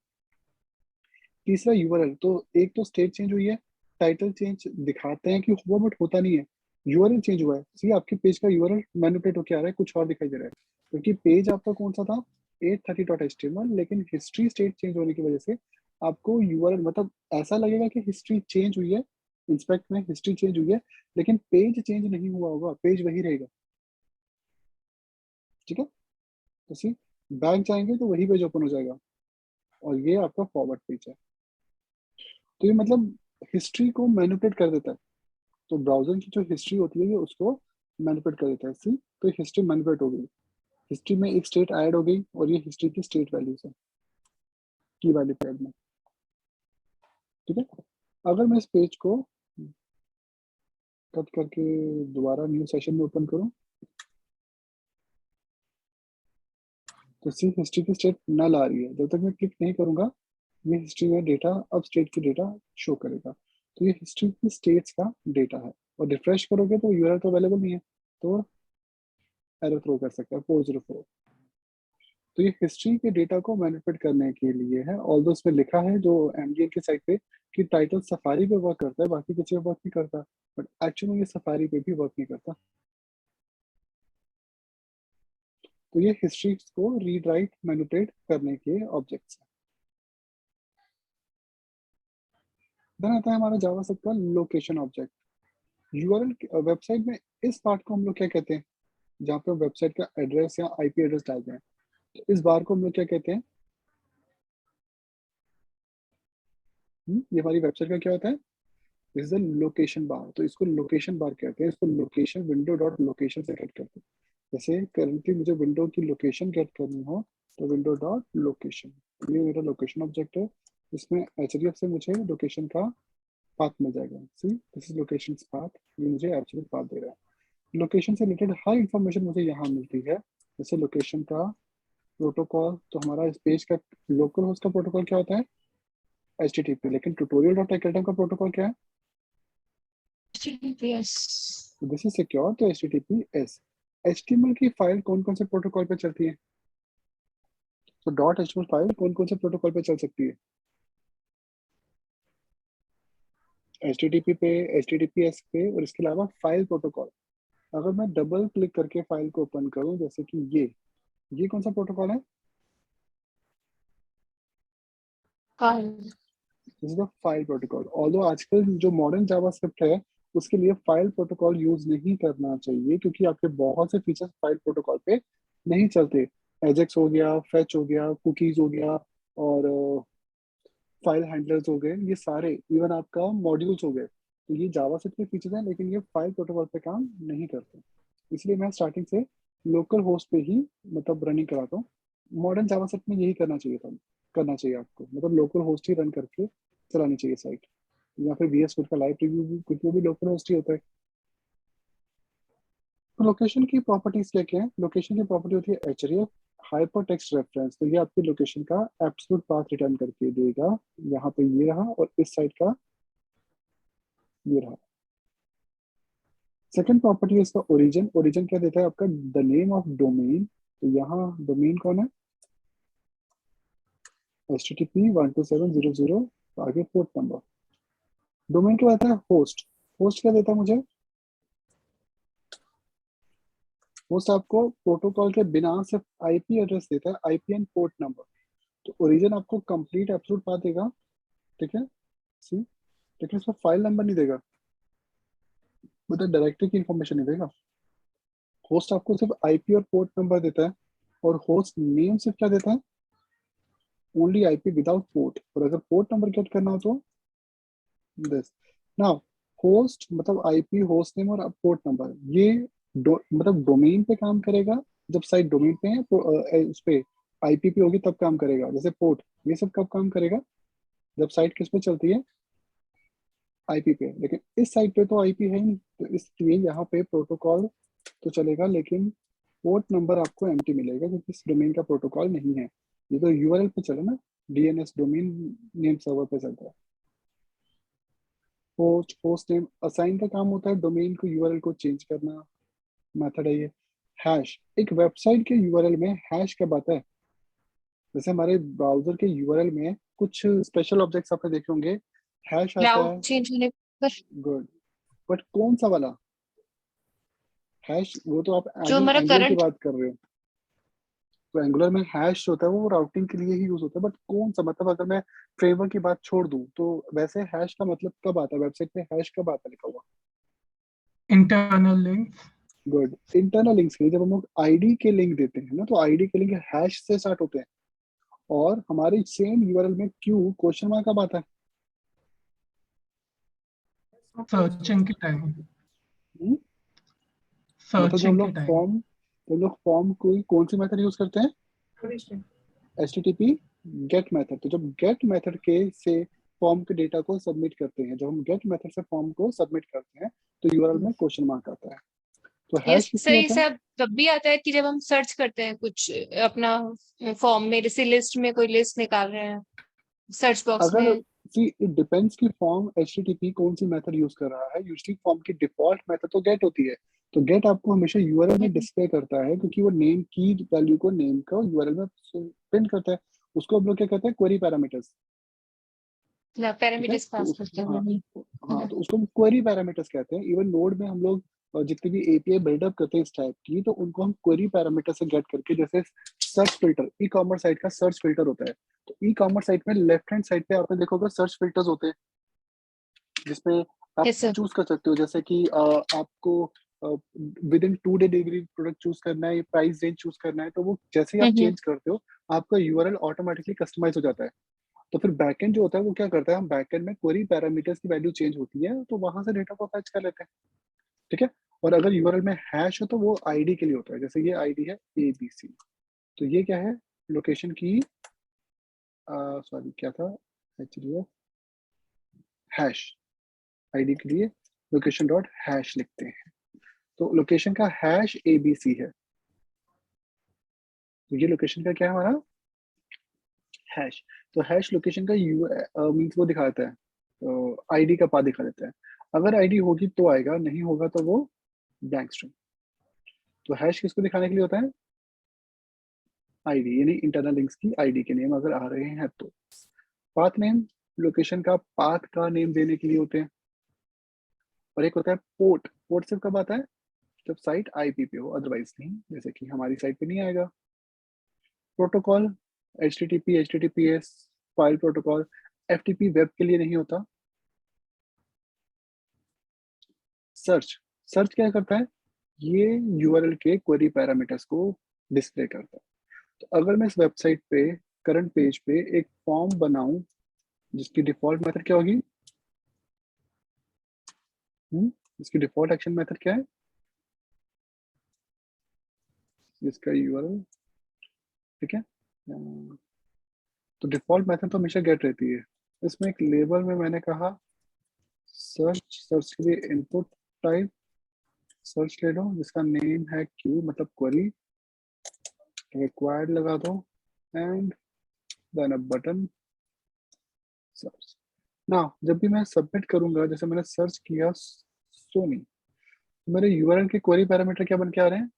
Speaker 1: तीसरा यूआरएल, तो एक तो स्टेट चेंज हुई है, टाइटल चेंज दिखाते हैं कि हुआ बट होता नहीं है। यूआरएल चेंज हुआ है, सी आपके पेज का यूआरएल मैनिपुलेट होकर आ रहा है, कुछ और दिखाई दे रहा है, क्योंकि पेज आपका कौन सा था 830.html, लेकिन हिस्ट्री स्टेट चेंज होने की वजह से आपको यूआरएल मतलब ऐसा लगेगा कि हिस्ट्री चेंज हुई है, इंस्पेक्ट में हिस्ट्री चेंज हुई है, लेकिन पेज चेंज नहीं हुआ होगा, पेज वही रहेगा, ठीक है। तो सी बैक जाएंगे तो वही पेज ओपन हो जाएगा, और ये आपका फॉरवर्ड पेज है। तो ये मतलब हिस्ट्री को मैनिपुलेट कर देता है। तो ब्राउजर की जो हिस्ट्री होती है ये उसको मैनिपुलेट कर देता है। सी, तो हिस्ट्री मैनिपुलेट हो गई, हिस्ट्री में एक स्टेट ऐड हो गई और ये हिस्ट्री की स्टेट वैल्यूज है की वैल्यू पैड में। ठीक है, अगर मैं इस पेज को कट करके दोबारा न्यू सेशन में ओपन करूं तो सी हिस्ट्री की स्टेट नल आ रही है। जब तक मैं क्लिक नहीं करूंगा ये हिस्ट्री में डेटा अब स्टेट की डेटा शो करेगा। तो ये हिस्ट्री की स्टेट्स का डेटा है। और रिफ्रेश करोगे तो यूआरएल तो अवेलेबल नहीं है, तो एरर थ्रो कर सकता है 404। तो ये हिस्ट्री के डेटा को मैनिपुलेट करने के लिए है। ऑल्दो उसमें लिखा है जो एमडीएन की साइट पे कि टाइटल सफारी पे वर्क करता है, बाकी किसी पे वर्क नहीं करता, बट एक्चुअली में ये सफारी पे भी वर्क नहीं करता। तो ये हिस्ट्री को रीड राइट मैनिपुलेट करने के ऑब्जेक्ट्स हैं। देन आता है हमारा जावास्क्रिप्ट का लोकेशन ऑब्जेक्ट। यूआरएल वेबसाइट में इस पार्ट को हम लोग क्या कहते हैं, जहाँ पे वेबसाइट का एड्रेस या आईपी एड्रेस डालते हैं, तो इस बार को हम लोग क्या कहते हैं, ये हमारी वेबसाइट का क्या होता है, this is the location bar. तो इसको लोकेशन बार कहते हैं, इसको लोकेशन विंडो डॉट लोकेशन से गेट करते हैं। जैसे करंटली मुझे विंडो की लोकेशन गेट करनी हो तो विंडो डॉट लोकेशन, ये मेरा लोकेशन ऑब्जेक्ट है। इसमें एचडीएफ से मुझे लोकेशन का पाथ मिल जाएगा। सी, दिस इज लोकेशन पाथ, ये मुझे एब्सोल्यूट पाथ दे रहा है। लोकेशन से रिलेटेड हर इंफॉर्मेशन मुझे यहाँ मिलती है। जैसे लोकेशन का प्रोटोकॉल, तो हमारा इस पेज का लोकल होस्ट का प्रोटोकॉल क्या होता है, HTTP। लेकिन ट्यूटोरियल डॉट एकेडमी का प्रोटोकॉल क्या है,
Speaker 2: HTTPS।
Speaker 1: दिस इज सिक्योर, तो HTTPS। HTML की फाइल कौन कौन से प्रोटोकॉल पे चलती है, तो डॉट HTML फाइल कौन कौन से प्रोटोकॉल पे चल सकती है, HTTP पे, HTTPS पे, और इसके अलावा फाइल प्रोटोकॉल। अगर मैं डबल क्लिक करके फाइल को ओपन करूं, जैसे कि ये कौन सा प्रोटोकॉल है, this is the file protocol. Although आजकल जो मॉडर्न जावास्क्रिप्ट है उसके लिए फाइल प्रोटोकॉल यूज नहीं करना चाहिए, क्योंकि आपके बहुत से फीचर्स फाइल प्रोटोकॉल पे नहीं चलते। एजेक्स हो गया, फेच हो गया, कुकीज हो गया, और फाइल हैंडलर्स हो गए, ये सारे, इवन आपका मॉड्यूल्स हो गए, तो ये जावास्क्रिप्ट के फीचर्स हैं, लेकिन ये फाइल प्रोटोकॉल पे काम नहीं करते। इसलिए मैं स्टार्टिंग से लोकल होस्ट पे ही मतलब रनिंग कराता हूँ। मॉडर्न जावास्क्रिप्ट में यही करना चाहिए आपको, मतलब लोकल होस्ट ही रन करके चलानी चाहिए साइट, या फिर VS Code का लाइव प्रीव्यू भी कुछ भी लोकल होस्ट ही होता है। तो लोकेशन की प्रॉपर्टीज क्या क्या है, लोकेशन की प्रॉपर्टी होती है href हाइपर टेक्स्ट रेफरेंस। तो ये आपकी लोकेशन का एब्सोल्यूट पाथ रिटर्न करके देगा। यहाँ पे ये रहा, और इस साइड का ये रहा। सेकंड प्रॉपर्टी है इसका ओरिजिन। ओरिजिन क्या देता है आपका, द नेम ऑफ डोमेन। तो यहाँ डोमेन कौन है, HTTP 127.0.0, आगे पोर्ट नंबर। डोमेन क्या देता है, होस्ट। होस्ट क्या देता है मुझे, होस्ट आपको प्रोटोकॉल के बिना सिर्फ आईपी एड्रेस देता है, आईपी एंड पोर्ट नंबर। तो ओरिजिन आपको कंप्लीट एब्सोल्यूट पाथ देगा, ठीक है सी, लेकिन इसमें फाइल नंबर नहीं देगा, मतलब डायरेक्टरी की इंफॉर्मेशन नहीं देगा। होस्ट आपको सिर्फ आईपी और पोर्ट नंबर देता है, और होस्ट नेम सिर्फ क्या देता है, ओनली आईपी विदाउट पोर्ट। और अगर पोर्ट नंबर गेट करना हो तो दिस। नाउ होस्ट मतलब आईपी, होस्ट नेम और पोर्ट नंबर, ये मतलब डोमेन पे काम करेगा जब साइट डोमेन पे है, तो उस पे आईपी पे होगी तब काम करेगा। जैसे पोर्ट, ये सब कब काम करेगा, जब साइट किस पे चलती है, आईपी पे। लेकिन इस साइट पे तो आईपी है ही नहीं, तो इसलिए यहाँ पे प्रोटोकॉल तो चलेगा, लेकिन पोर्ट नंबर आपको एम्प्टी मिलेगा, क्योंकि इस डोमेन का प्रोटोकॉल नहीं है। ये तो यूआरएल पे चले ना, डीएनएस डोमेन नेम सर्वर पे चलता है। होस्ट नेम असाइन का काम होता है डोमेन को, यूआरएल को चेंज करना, मेथड है ये। हैश, एक वेबसाइट के यूआरएल में हैश कब आता है, जैसे हमारे ब्राउजर के यूआरएल में कुछ स्पेशल ऑब्जेक्ट्स आपने देखे होंगे, हैश आता
Speaker 2: क्लाउड
Speaker 1: है।
Speaker 2: चेंज होने पर
Speaker 1: गुड, बट कौन सा वाला हैश, वो तो आप
Speaker 2: जो हमारा
Speaker 1: एंगुलर की
Speaker 2: करंट,
Speaker 1: बात कर रहे हो। तो एंगुलर में हैश होता है वो राउटिंग के लिए ही यूज होता है, बट कौन सा, मतलब अगर मैं फ्रेमवर्क की बात छोड़ दूं तो वैसे हैश का मतलब कब आता है वेबसाइट पे, हैश कब आता है लिखा हुआ।
Speaker 3: Internal link.
Speaker 1: Good, internal links के लिए जब हम लोग आईडी के लिंक देते हैं ना, तो आईडी के लिंक हैश से स्टार्ट होते हैं। और हमारी सेम यूआरएल में क्यू क्वेश्चन मार्क कब आता है,
Speaker 4: सर्चिंग के टाइम
Speaker 1: मतलब जो
Speaker 4: सर्चिंग
Speaker 1: हम
Speaker 4: के
Speaker 1: लोग
Speaker 4: टाइम
Speaker 1: फॉर्म कोई कौन सी मेथड यूज करते हैं?
Speaker 3: query string.
Speaker 1: HTTP get method. तो जब गेट मेथड के से फॉर्म के डेटा को सबमिट करते हैं, जब हम गेट मेथड से फॉर्म को सबमिट करते हैं तो यूआरएल में क्वेश्चन मार्क आता है। तो
Speaker 2: ये
Speaker 1: हैश किसमें
Speaker 2: सही
Speaker 1: होता है?
Speaker 2: सब तब भी आता है कि जब हम सर्च करते हैं कुछ अपना फॉर्म में, जैसे लिस्ट में कोई लिस्ट निकाल रहे हैं सर्च बॉक्स
Speaker 1: अगर
Speaker 2: में।
Speaker 1: सी इट डिपेंड्स कि फॉर्म HTTP कौन सी मेथड यूज कर रहा है। यूजली फॉर्म की डिफॉल्ट मेथड तो गेट होती है, तो गेट आपको हमेशा यूआरएल में डिस्प्ले करता है क्योंकि वो नेम की वैल्यू को नेम का यूआरएल में प्रिंट करता है। उसको हम लोग क्या कहते हैं? Query parameters. ठीक है,
Speaker 2: पैरामीटर्स
Speaker 1: तो
Speaker 2: पास करते हैं।
Speaker 1: हाँ तो उसको हम क्वेरी पैरामीटर्स कहते हैं। इवन नोड में हम लोग जितनी भी एपीआई बिल्डअप करते हैं इस टाइप की, तो उनको हम क्वेरी पैरामीटर से गेट करके, जैसे search filter, e commerce site का सर्च फिल्टर होता है। तो ई कॉमर्स साइट में लेफ्ट हैंड साइड पे आपने देखोगे सर्च फिल्टर्स होते हैं, जिसमें आप
Speaker 2: यस सर।
Speaker 1: चूज कर सकते हो, जैसे कि आपको with in 2 day delivery product choose करना है, प्राइस रेंज चूज करना है, तो वो जैसे ही आप चेंज करते हो आपका यूआरएल ऑटोमेटिकली कस्टमाइज हो जाता है। तो फिर बैकएंड जो होता है वो क्या करता है, हम बैकएंड में क्वेरी पैरामीटर्स की वैल्यू चेंज होती है तो वहां से डेटा को फैच कर लेते हैं। ठीक है, और अगर यूआरएल में हैश हो तो वो आईडी के लिए होता है। जैसे ये आईडी है ABC, तो ये क्या है? लोकेशन की सॉरी क्या था एक्चुअली, हैश। आईडी के लिए लोकेशन डॉट हैश लिखते हैं, तो लोकेशन का हैश ABC है। तो ये लोकेशन का क्या है हमारा? हैश। तो हैश लोकेशन का यू मीन्स वो दिखाता है, तो आईडी का पाथ दिखा देता है। अगर आईडी होगी तो आएगा, नहीं होगा तो वो ब्लैंक स्ट्रिंग। तो हैश किसको दिखाने के लिए होता है? आईडी, यानी इंटरनल लिंक्स की आईडी के नेम अगर आ रहे हैं तो। पाथ नेम लोकेशन का पाथ का नेम देने के लिए होते हैं। और एक होता है पोर्ट। पोर्ट सिर्फ कब आता है? जब साइट आईपी पे हो, अदरवाइज नहीं, जैसे कि हमारी साइट पे नहीं आएगा। Protocol HTTP, HTTPS, file protocol. FTP web के लिए नहीं होता। सर्च, सर्च क्या करता है? ये यूआरएल के क्वेरी पैरामीटर्स को डिस्प्ले करता है। तो अगर मैं इस वेबसाइट पे करंट पेज पे एक फॉर्म बनाऊं जिसकी डिफॉल्ट मेथड क्या होगी? इसकी डिफॉल्ट एक्शन मेथड क्या है? इसका यूआरएल, ठीक है। तो डिफॉल्ट मेथड तो हमेशा गेट रहती है। इसमें एक लेबल में मैंने कहा सर्च, सर्च के लिए इनपुट टाइप सर्च ले लो जिसका नेम है क्यू, मतलब क्वेरी। रिक्वायर्ड लगा दो and then a button search. ना जब भी मैं सबमिट करूंगा, जैसे मैंने सर्च किया सोनी, तो मेरे यूआरएल के क्वेरी पैरामीटर क्या बन के आ रहे हैं?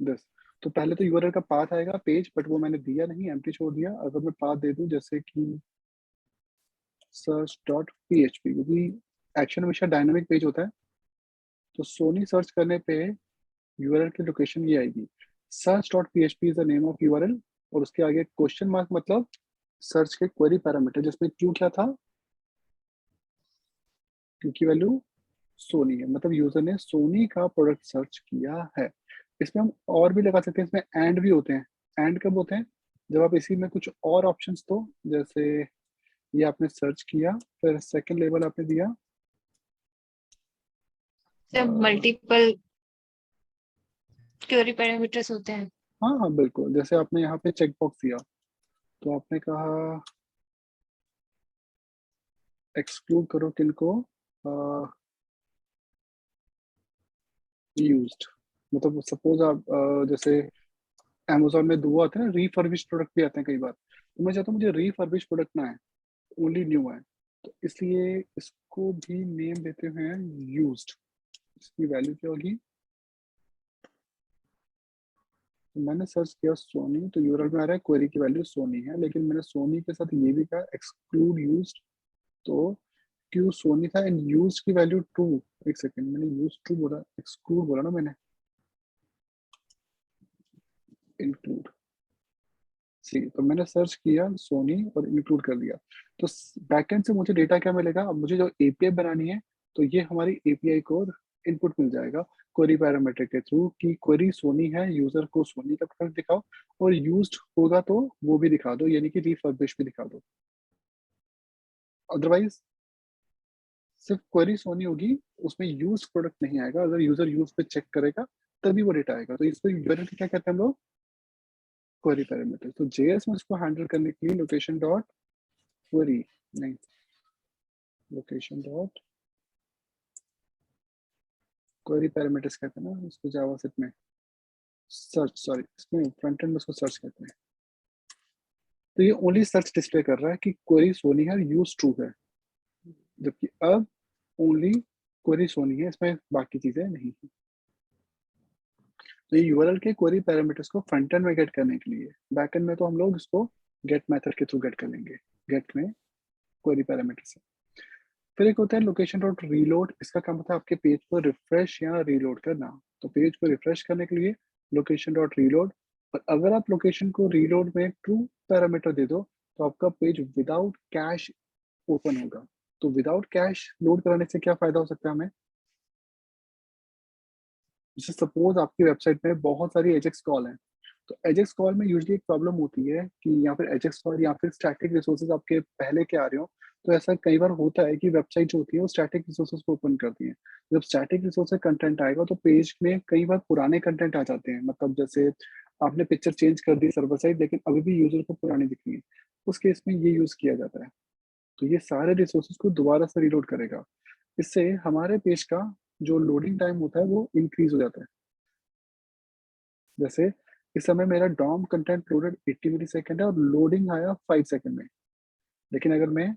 Speaker 1: दिस। तो पहले तो यूआरएल का पाथ आएगा पेज, बट वो मैंने दिया नहीं, एम्प्टी छोड़ दिया। अगर मैं पाथ दे दूं जैसे कि search.php, क्योंकि एक्शन हमेशा डायनामिक पेज होता है, तो सोनी सर्च करने पे यूआरएल की लोकेशन ये आएगी। search.php is the name of URL, और उसके आगे क्वेश्चन मार्क मतलब सर्च के क्वेरी पैरामीटर, जिसमें क्यू क्या था? क्यू की वैल्यू सोनी है, मतलब यूजर ने सोनी का प्रोडक्ट सर्च किया है। इसमें हम और भी लगा सकते हैं, इसमें एंड भी होते हैं। एंड कब होते हैं? जब आप इसी में कुछ और ऑप्शंस दो, जैसे ये आपने सर्च किया, फिर सेकंड लेवल आपने दिया
Speaker 2: जब मल्टीपल क्वेरी पैरामीटर्स होते हैं।
Speaker 1: हाँ हाँ बिल्कुल, जैसे आपने यहाँ पे चेक बॉक्स दिया, तो आपने कहा एक्सक्लूड करो किनको, यूज्ड। मतलब सपोज आप जैसे अमेजोन में दो आते हैं ना, रीफर्बिश प्रोडक्ट भी आते हैं कई बार, तो मैं चाहता हूँ मुझे रीफर्बिश प्रोडक्ट ना है, ओनली न्यू है, तो इसलिए इसको भी नेम देते हैं यूज्ड। इसकी वैल्यू क्या होगी? तो मैंने सर्च किया सोनी, तो यूआरएल में आ रहा है क्वेरी की वैल्यू सोनी है, लेकिन मैंने सोनी के साथ ये भी कहा एक्सक्लूड यूज्ड, तो क्यू सोनी था एंड यूज की वैल्यू ट्रू। एक सेकंड, मैंने यूज ट्रू बोला, एक्सक्लूड बोला ना मैंने, इंक्लूड। सी, तो मैंने सर्च किया सोनी और इंक्लूड कर दिया। तो बैकएंड से मुझे डेटा क्या मिलेगा? अब मुझे जो एपीआई बनानी है, तो ये हमारी एपीआई को इनपुट मिल जाएगा क्वेरी पैरामीटर के थ्रू कि क्वेरी सोनी है, यूजर को सोनी का प्रोडक्ट दिखाओ, और यूज्ड होगा तो वो भी दिखा दो, यानी कि रिफर्बिश भी दिखा दो। अदरवाइज सिर्फ क्वेरी सोनी होगी, उसमें यूज प्रोडक्ट नहीं आएगा। अगर यूजर यूज पे चेक करेगा तभी वो डेटा आएगा। तो इसको यूआरएल क्या कहते हैं हम लोग? Query parameter. तो जेएस में इसको हैंडल करने के लिए लोकेशन डॉट क्वेरी, नहीं, लोकेशन डॉट क्वेरी पैरामीटर्स कहते हैं ना उसको जावास्क्रिप्ट में। सर्च, सॉरी, इसमें फ्रंट एंड में उसको सर्च कहते हैं। तो ये ओनली सर्च डिस्प्ले कर रहा है कि क्वेरी सोनी है, यूज ट्रू है, जबकि अब ओनली क्वेरी सोनी है, इसमें बाकी चीजें नहीं है। तो ये यूआरएल के क्वेरी पैरामीटर्स को फ्रंट एंड में गेट करने के लिए, बैक एंड में तो हम लोग इसको गेट मेथड के थ्रू गेट कर लेंगे, गेट में क्वेरी पैरामीटर से। फिर एक होता है लोकेशन डॉट रीलोड। इसका काम होता है आपके पेज को रिफ्रेश या रीलोड करना। तो पेज को रिफ्रेश करने के लिए लोकेशन डॉट रीलोड। और अगर आप लोकेशन को रीलोड में ट्रू पैरामीटर दे दो तो आपका पेज विदाउट कैश ओपन होगा। तो विदाउट कैश लोड कराने से क्या फायदा हो सकता है हमें? जैसे सपोज आपकी वेबसाइट में बहुत सारी एजेक्स कॉल हैं, तो एजेक्स कॉल में यूजली एक प्रॉब्लम होती है कि या फिर एजेक्स कॉल या फिर स्टैटिक रिसोर्सेज आपके पहले के आ रहे हो। तो ऐसा कई बार होता है कि वेबसाइट जो होती है वो स्टैटिक रिसोर्सेज को ओपन करती है। जब स्टैटिक रिसोर्सेज कंटेंट आएगा तो पेज में कई बार पुराने कंटेंट आ जाते हैं। मतलब जैसे आपने पिक्चर चेंज कर दी सर्वर साइड, लेकिन अभी भी यूजर को पुरानी दिख रही है, उस केस में ये यूज किया जाता है। तो ये सारे रिसोर्सेज को दोबारा से रीलोड करेगा। इससे हमारे पेज का जो लोडिंग टाइम होता है वो इंक्रीज हो जाता है। जैसे इस समय मेरा डॉम कंटेंट लोडेड 80 मिली सेकेंड है और लोडिंग आया 5 सेकेंड में। लेकिन अगर मैं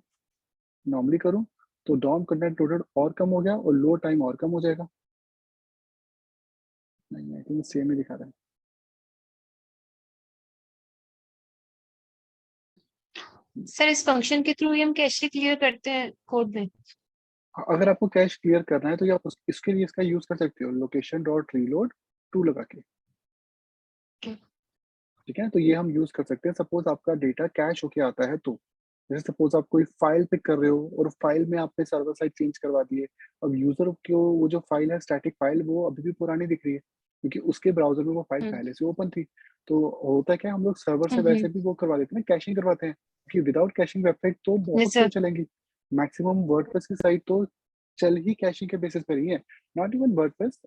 Speaker 1: नॉर्मली करूं तो डॉम कंटेंट लोडेड और कम हो गया और लोड टाइम और कम हो जाएगा। नहीं, आई थिंक सेम ही दिखा रहा है।
Speaker 2: सर इस फंक्शन के थ्रू ही हम कैसे क्लियर करते हैं कोड में?
Speaker 1: अगर आपको कैश क्लियर करना है तो ये आप इसके लिए इसका यूज कर सकते हो, लोकेशन डॉट रीलोड टू लगा के। ठीक है, तो ये हम यूज कर सकते हैं। सपोज आपका डेटा कैश होके आता है, तो जैसे सपोज आप कोई फाइल पिक कर रहे हो और फाइल में आपने सर्वर साइड चेंज करवा दिए। अब यूजर को वो जो फाइल है स्टैटिक फाइल वो अभी भी पुरानी दिख रही है क्योंकि उसके ब्राउजर में वो फाइल
Speaker 2: हम्म
Speaker 1: पहले से ओपन थी। तो होता क्या, हम लोग सर्वर से
Speaker 2: हम्म
Speaker 1: वैसे भी वो करवा देते हैं ना, कैशिंग करवाते हैं कि विदाउट कैशिंग वेबसाइट तो
Speaker 2: यस
Speaker 1: बहुत
Speaker 2: सर।
Speaker 1: स्लो चलेंगी। मैक्सिमम वर्डप्रेस की साइट तो चल ही कैशिंग के बेसिस पर ही है। नॉट इवन वर्डप्रेस,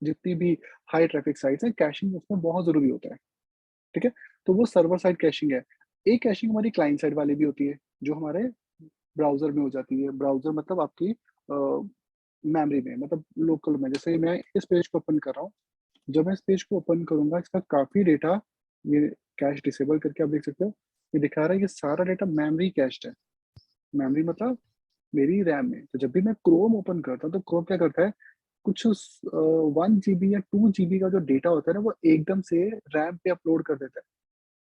Speaker 1: जितनी भी हाई ट्रैफिक साइट्स हैं कैशिंग उसमें बहुत जरूरी होता है। ठीक है, तो वो सर्वर साइड कैशिंग है। एक कैशिंग हमारी क्लाइंट साइड वाली भी होती है जो हमारे ब्राउजर में हो जाती है। ब्राउजर मतलब आपकी मेमोरी में, मतलब लोकल में। जैसे मैं इस पेज को ओपन कर रहा हूँ, जब मैं इस पेज को ओपन करूंगा इसका काफी डेटा, ये कैश डिसेबल करके आप देख सकते हो, ये दिखा रहा है ये सारा डेटा मेमोरी कैश्ड है। मेमोरी मतलब मेरी रैम में। तो जब भी मैं क्रोम ओपन करता हूँ तो क्रोम क्या करता है, कुछ 1 GB या 2 GB का जो डेटा होता है ना वो एकदम से रैम पे अपलोड कर देता है।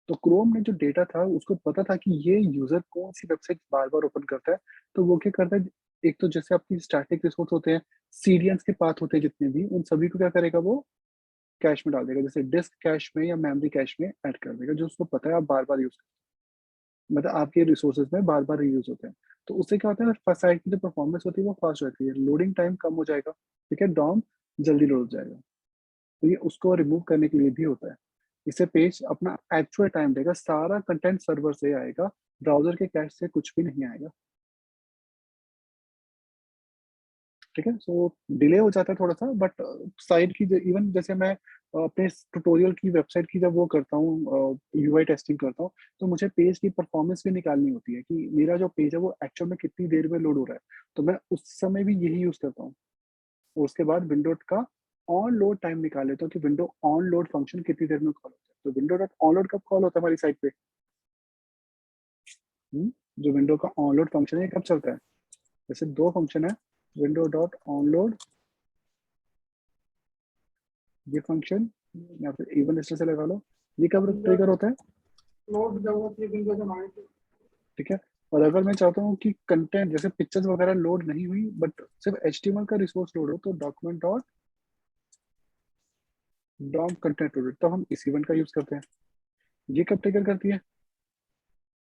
Speaker 1: तो क्रोम ने जो डेटा था उसको पता था कि ये यूजर कौन सी वेबसाइट बार बार ओपन करता है। तो वो क्या करता है, एक तो जैसे आपकी स्टैटिक रिसोर्स होते हैं, सीडीएन्स के पाथ होते हैं जितने भी, उन सभी को क्या करेगा वो कैश में डाल देगा। जैसे डिस्क कैश में या मेमोरी कैश में ऐड कर देगा, जो उसको पता है आप बार बार यूज, मतलब आपके रिसोर्सेज में बार बार रीयूज होते हैं। तो उससे क्या होता है, फर्स्ट साइड की जो परफॉर्मेंस होती है वो फास्ट रहती है, लोडिंग टाइम कम हो जाएगा। ठीक है, डॉम जल्दी लोड हो जाएगा। तो ये उसको रिमूव करने के लिए भी होता है। इससे पेज अपना एक्चुअल टाइम देगा, सारा कंटेंट सर्वर से आएगा, ब्राउजर के कैश से कुछ भी नहीं आएगा। ठीक है, सो डिले हो जाता है थोड़ा सा, बट साइट की इवन जैसे मैं अपने ट्यूटोरियल की वेबसाइट की जब वो करता हूँ, यूआई टेस्टिंग करता हूँ, तो मुझे पेज की परफॉर्मेंस भी निकालनी होती है कि मेरा जो पेज है वो एक्चुअल में कितनी देर में लोड हो रहा है। तो मैं उस समय भी यही यूज करता हूँ। और उसके बाद विंडो का ऑन लोड टाइम निकाल लेता हूँ कि विंडो ऑन लोड फंक्शन कितनी देर में कॉल होता है। तो विंडो डॉट ऑन लोड कब कॉल होता है हमारी साइट पे? जो विंडो का ऑन लोड फंक्शन है ये कब चलता है? जैसे दो फंक्शन है, विंडो डॉट ऑन लोड ये फंक्शन, या फिर इवन लिस्ट से लगा लो, ये कब ट्रिगर होता है?
Speaker 3: लोड जब होती है विंडो जब आए तो
Speaker 1: ठीक है, और अगर मैं चाहता हूँ कि कंटेंट जैसे पिक्चर्स वगैरह लोड नहीं हुई बट सिर्फ एचटीएमएल का रिसोर्स लोड हो, तो document dot DOM content loaded, तो हम इस इवेंट का यूज करते हैं। ये कब ट्रिगर करती है?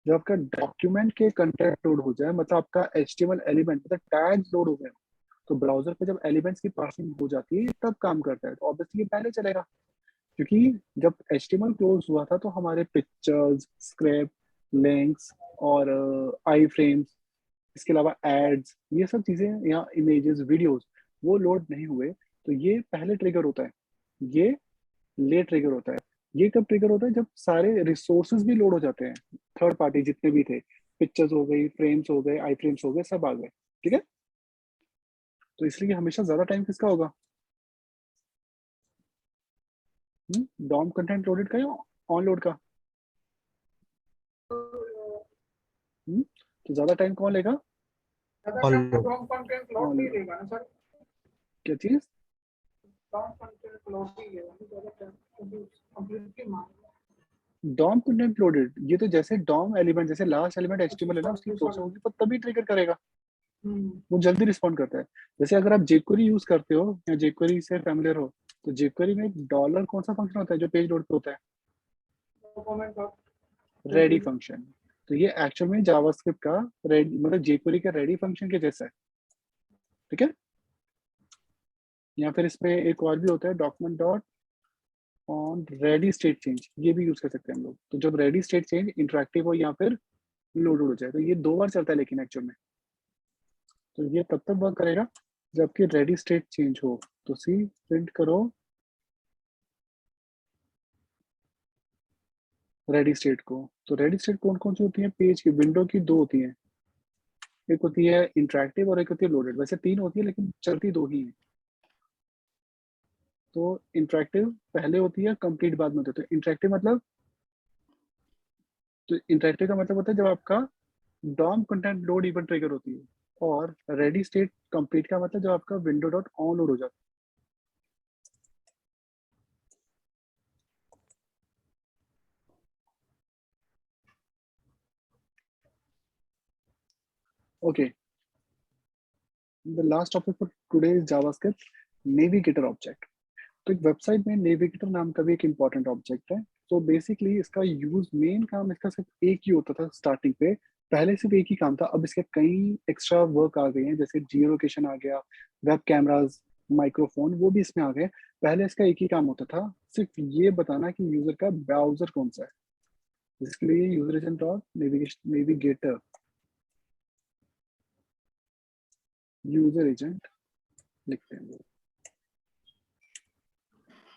Speaker 1: जब आपका डॉक्यूमेंट के कंटेंट लोड हो जाए, मतलब आपका एचटीएमएल एलिमेंट मतलब टैग्स लोड हो गए। तो ब्राउजर पे जब एलिमेंट्स की पार्सिंग हो जाती है तब काम करता है, तो ऑब्वियसली ये पहले चलेगा। क्योंकि जब HTML क्लोज हुआ था तो हमारे पिक्चर्स, स्क्रिप्ट, लिंक्स और आई फ्रेम्स इसके अलावा एड्स, ये सब चीजें या इमेजेस, वीडियोस, वो लोड नहीं हुए तो ये पहले ट्रिगर होता है, ये लेट ट्रिगर होता है। ये कब ट्रिगर होता है? जब सारे रिसोर्सेज भी लोड हो जाते हैं, थर्ड पार्टी जितने भी थे, पिक्चर्स हो गई, फ्रेम्स हो गए, आई फ्रेम्स हो गए, सब आ गए, ठीक है। तो इसलिए हमेशा ज्यादा टाइम किसका होगा? डॉम कंटेंट लोडेड का या ऑन लोड का? तो ज्यादा टाइम कौन लेगा?
Speaker 3: ज्यादा टाइम तो डॉम कंटेंट लोड
Speaker 1: ऑन
Speaker 3: नहीं
Speaker 1: लोड।
Speaker 3: लेगा ना सर,
Speaker 1: क्या चीज?
Speaker 3: डॉम कंटेंट लोड नहीं लेगा ना ज्यादा टाइम, क्योंकि कंप्लीटली मान
Speaker 1: डॉम कंटेंट लोडेड, ये तो जैसे डॉम एलिमेंट, जैसे लास्ट एलिमेंट एचटीएमएल है ना, उसकी
Speaker 3: सॉरी
Speaker 1: प्रोसेस होगी, वो तभी ट्रिगर करेगा,
Speaker 3: सॉरी
Speaker 1: वो जल्दी रिस्पॉन्ड करता है। जैसे अगर आप jQuery यूज करते हो या jQuery से फैमिलियर हो, तो jQuery में डॉलर कौन सा फंक्शन होता है जो पेज लोड पे होता है?
Speaker 3: Comment of
Speaker 1: ready function. तो ये एक्चुअल में जावास्क्रिप्ट का रेडी, मतलब jQuery का रेडी फंक्शन के जैसा है, ठीक है। या फिर इसमें एक और भी होता है, document dot on ready state change, ये भी यूज कर सकते हैं हम लोग। तो जब रेडी स्टेट चेंज इंटरेक्टिव हो या फिर लोड हो जाए, तो ये 2 बार चलता है लेकिन एक्चुअल में। तो ये तब तक वर्क करेगा जबकि रेडी स्टेट चेंज हो। तो सी प्रिंट करो रेडी स्टेट को। तो रेडी स्टेट कौन कौन सी होती है? पेज की, विंडो की 2 होती है, एक होती है इंटरेक्टिव और एक होती है लोडेड। वैसे 3 होती है लेकिन चलती 2 ही है। तो इंटरेक्टिव पहले होती है, कंप्लीट बाद में होती है। तो इंटरेक्टिव मतलब, तो इंटरेक्टिव का मतलब होता है जब आपका DOM content load event trigger होती है, और रेडी स्टेट कंप्लीट का मतलब जब आपका विंडो डॉट ऑन लोड हो जाता है। Okay, the last topic for today is JavaScript navigator object. तो एक वेबसाइट में नेविगेटर नाम का भी एक इम्पॉर्टेंट ऑब्जेक्ट है। तो बेसिकली इसका यूज, मेन काम इसका सिर्फ एक ही होता था स्टार्टिंग पे, पहले सिर्फ एक ही काम था। अब इसके कई एक्स्ट्रा वर्क आ गए हैं, जैसे जियो लोकेशन आ गया, वेब कैमराज, माइक्रोफोन, वो भी इसमें आ गए। पहले इसका एक ही काम होता था, सिर्फ ये बताना कि यूजर का ब्राउजर कौन सा है। इसके लिए user agent dot navigator, user agent लिखते हैं वो,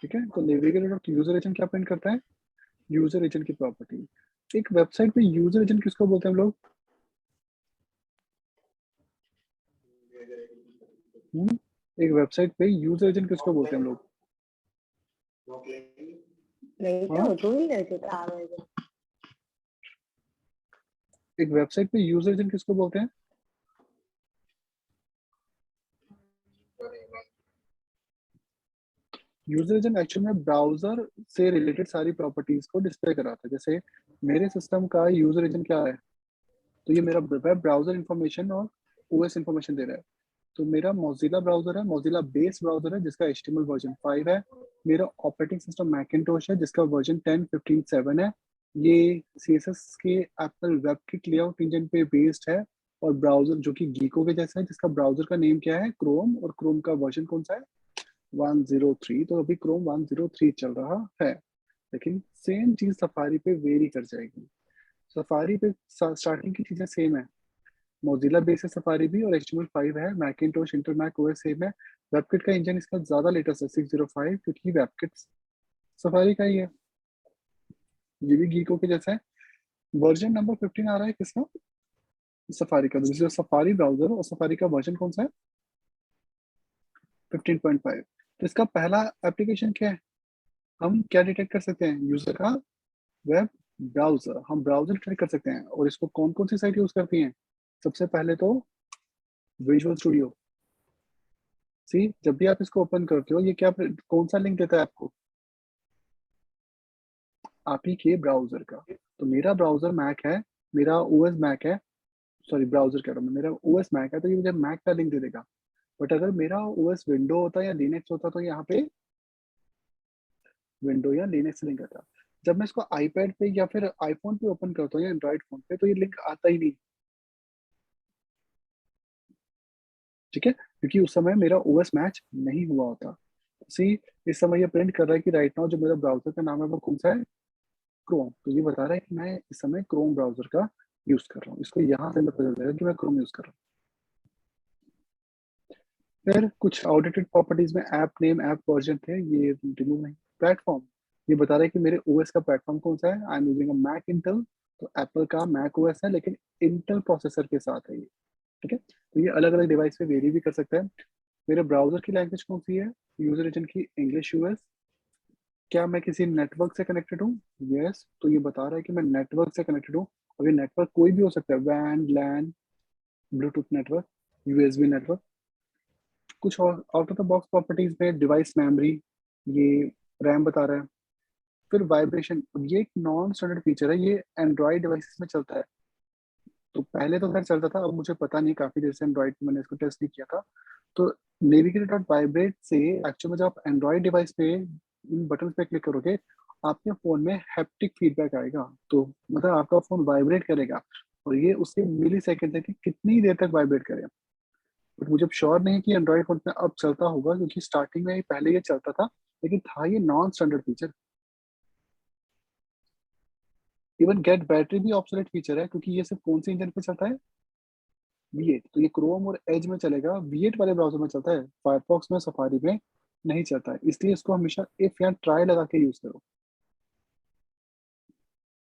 Speaker 1: ठीक है। तो नेविगेटर डॉट यूजर एजेंट क्या प्रिंट करता है? यूजर एजेंट की प्रॉपर्टी। एक वेबसाइट पे यूजर एजेंट किसको बोलते हैं हम लोग? एक वेबसाइट पे यूजर एजेंट किसको बोलते हैं हम लोग? हाँ? एक वेबसाइट पे यूजर एजेंट किसको बोलते हैं? यूजर एजेंट एक्चुअल में ब्राउजर से रिलेटेड सारी प्रॉपर्टीज को डिस्प्ले कराता है। जैसे मेरे सिस्टम का यूजर एजेंट क्या है? तो ये मेरा वेब ब्राउजर इंफॉर्मेशन और ओएस इंफॉर्मेशन दे रहा है। तो मेरा मोजिला ब्राउजर है, मोजिला बेस ब्राउजर है जिसका HTML वर्जन 5 है। मेरा ऑपरेटिंग सिस्टम मैकिन्टोश है जिसका वर्जन 10.15.7 है। ये CSS के एप्पल वेबकिट लेआउट इंजन पे बेस्ड है। और ब्राउजर जो कि गीको के जैसा है, जिसका ब्राउजर का नेम क्या है? क्रोम, और क्रोम का वर्जन कौन सा है? 103। तो अभी क्रोम 103 चल रहा है। लेकिन सेम चीज सफारी पे वेरी कर जाएगी। सफारी पे स्टार्टिंग की चीजें सेम है, मोजिला बेस है सफारी भी, और HTML5 है, मैकिन्टोश इंटरमैक ओएस सेम है। वेबकिट का इंजन इसका ज्यादा लेटेस्ट है 605, क्योंकि वेबकिट सफारी का ही है। ये भी गीको के जैसा है। वर्जन नंबर 15 आ रहा है किसका? सफारी का। दूसरा सफारी ब्राउजर, और सफारी का वर्जन कौन सा है? 15.5। तो इसका पहला एप्लीकेशन क्या है? हम क्या डिटेक्ट कर सकते हैं? यूजर का वेब ब्राउजर, हम ब्राउजर डिटेक्ट कर सकते हैं। और इसको कौन कौन सी साइट यूज करती हैं? सबसे पहले तो विजुअल स्टूडियो। सी, जब भी आप इसको ओपन करते हो, ये क्या, कौन सा लिंक देता है आपको? आप ही के ब्राउजर का। तो मेरा ब्राउजर मैक है, मेरा ओएस मैक है, सॉरी ब्राउजर कह रहा हूँ मैं, मेरा ओएस मैक है, तो ये मुझे मैक का लिंक दे देगा। बट अगर मेरा ओएस विंडो होता या लिनक्स होता, तो यहाँ पे विंडो या लिनक्स लिंक आता। जब मैं इसको आईपैड पे या फिर आईफोन पे ओपन करता हूँ या एंड्रॉइड फोन पे, तो ये लिंक आता ही नहीं, ठीक है, क्योंकि उस समय मेरा ओएस मैच नहीं हुआ होता। सी, इस समय ये प्रिंट कर रहा है कि राइट नाउ जो मेरा ब्राउजर का नाम है वो कौन सा है? क्रोम। तो ये बता रहा है कि मैं इस समय क्रोम ब्राउजर का यूज कर रहा हूँ, इसको यहाँ से पता चलेगा कि मैं क्रोम यूज कर रहा हूँ। फिर कुछ आउटडेटेड प्रॉपर्टीज में ऐप नेम, ऐप वर्जन थे, ये रिमूव नहीं। प्लेटफॉर्म, ये बता रहा है कि मेरे ओएस का प्लेटफॉर्म कौन सा है। I am using a Mac Intel, तो एप्पल का मैक ओएस है लेकिन इंटेल प्रोसेसर के साथ है ये, ठीक है। तो ये अलग अलग डिवाइस पे वेरी भी कर सकता है। मेरे ब्राउजर की लैंग्वेज कौन सी है, यूजर एजेंट की इंग्लिश यूएस। क्या मैं किसी नेटवर्क से कनेक्टेड हूँ, यस, तो ये बता रहा है कि मैं नेटवर्क से कनेक्टेड हूँ। अब ये नेटवर्क कोई भी हो सकता है, वैन, लैन, ब्लूटूथ नेटवर्क, यूएसबी नेटवर्क। कुछ और out of the box properties में डिवाइस मेमोरी, ये रैम बता रहा है। फिर वाइब्रेशन, ये एक नॉन स्टैंडर्ड फीचर है, ये एंड्रॉइड डिवाइसेस में चलता है। तो पहले तो खैर चलता था, अब मुझे पता नहीं, काफी देर से एंड्रॉइड मैंने इसको टेस्ट नहीं किया था। तो नेविगेट डॉट वाइब्रेट से एक्चुअल में जब आप एंड्रॉइड डिवाइस पे इन बटन पे क्लिक करोगे, आपके फोन में हैप्टिक फीडबैक आएगा, तो मतलब आपका फोन वाइब्रेट करेगा, और ये उसके मिली सेकेंड है कि कितनी देर तक वाइब्रेट करेगा। बट मुझे श्योर नहीं कि एंड्रॉइड फोन में अब चलता होगा, क्योंकि स्टार्टिंग में पहले ये चलता था, लेकिन था ये non standard feature. Even get battery भी ऑब्सोलेट फीचर है, क्योंकि ये सिर्फ कौन से इंजन पे चलता है, V8। तो ये क्रोम और एज में चलेगा, V8 वाले ब्राउजर में चलता है, फायरफॉक्स में, सफारी में नहीं चलता है। इसलिए इसको हमेशा इफ या ट्राई लगा के यूज करो।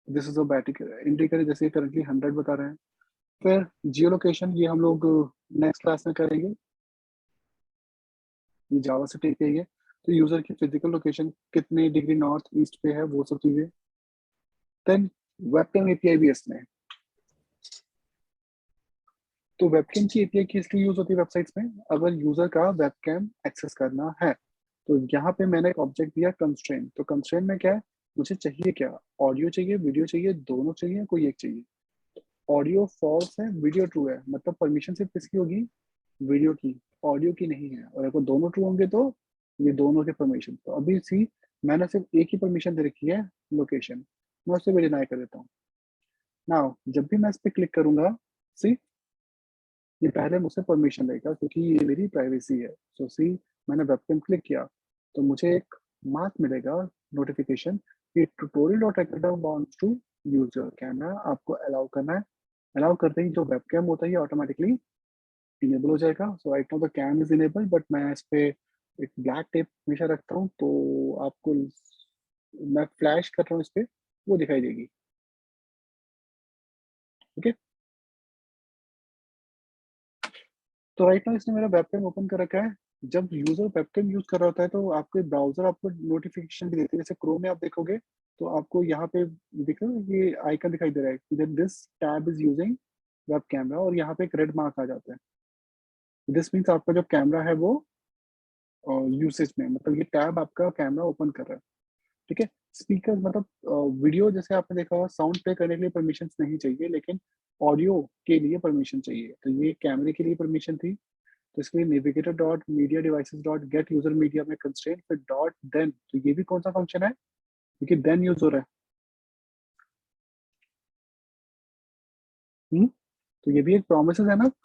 Speaker 1: This is a battery indicator, जैसे करंटली 100 बता रहे हैं। फिर जियो लोकेशन, ये हम लोग नेक्स्ट क्लास में करेंगे, ये जावा से टेक है ये। तो यूजर की फिजिकल लोकेशन कितने डिग्री नॉर्थ ईस्ट पे है, वो सब चीजें। देन वेबकैम एपीआई भी इसमें है। तो वेबकैम की एपीआई किस लिए यूज होती है वेबसाइट्स में, अगर यूजर का वेबकैम एक्सेस करना है। तो यहाँ पे मैंने एक ऑब्जेक्ट दिया कंस्ट्रेंट, तो कंस्ट्रेंट में क्या है, मुझे चाहिए क्या, ऑडियो चाहिए, वीडियो चाहिए, दोनों चाहिए, कोई एक चाहिए। ऑडियो फॉल्स है, वीडियो ट्रू है, मतलब परमिशन सिर्फ किसकी होगी, वीडियो की, ऑडियो की नहीं है। और अगर दोनों ट्रू होंगे तो ये दोनों के परमिशन। तो अभी सी, मैंने सिर्फ एक ही परमिशन दे रखी है, लोकेशन, मैं उससे भी डिनाई कर देता हूँ। नाउ जब भी मैं इस पर क्लिक करूंगा, सी, ये पहले मुझसे परमिशन लेगा, क्योंकि ये मेरी प्राइवेसी है। सो सी, मैंने वेबकैम क्लिक किया, तो मुझे एक मार्क मिलेगा, नोटिफिकेशन, कि tutorial dot academy wants to use your camera, आपको अलाउ करना है। अलाउ करते ही जो वेबकैम होता है ये ऑटोमेटिकली इनेबल हो जाएगा। So right now the cam is enable, but मैं इस पे एक ब्लैक टेप हमेशा रखता हूँ, तो आपको मैं फ्लैश कर रहा हूँ इस पे, वो दिखाई देगी, ओके। तो राइट नाउ इसने मेरा वेबकैम ओपन कर रखा है। जब यूजर वेबकैम यूज कर रहा होता है, तो आपके ब्राउजर आपको नोटिफिकेशन भी देते हैं। जैसे क्रोम में आप देखोगे, तो आपको यहाँ पे देखो ये आइकन दिखाई दे रहा है, this tab is using web camera, और यहाँ पे एक रेड मार्क आ जाता है। दिस मीन्स आपका जो कैमरा है वो यूसेज में, मतलब ये टैब आपका कैमरा ओपन कर रहा है, ठीक है। स्पीकर, मतलब वीडियो जैसे आपने देखा होगा, साउंड प्ले करने के लिए परमिशन नहीं चाहिए, लेकिन ऑडियो के लिए परमिशन चाहिए। तो ये कैमरे के लिए परमिशन थी, तो इसके लिए navigator dot media devices dot gate user media में कंस्ट्रेंट, फिर डॉट देन, तो ये भी कौन सा फंक्शन है, क्योंकि देन यूज हो रहा है। तो ये भी एक प्रोमिस है ना, तो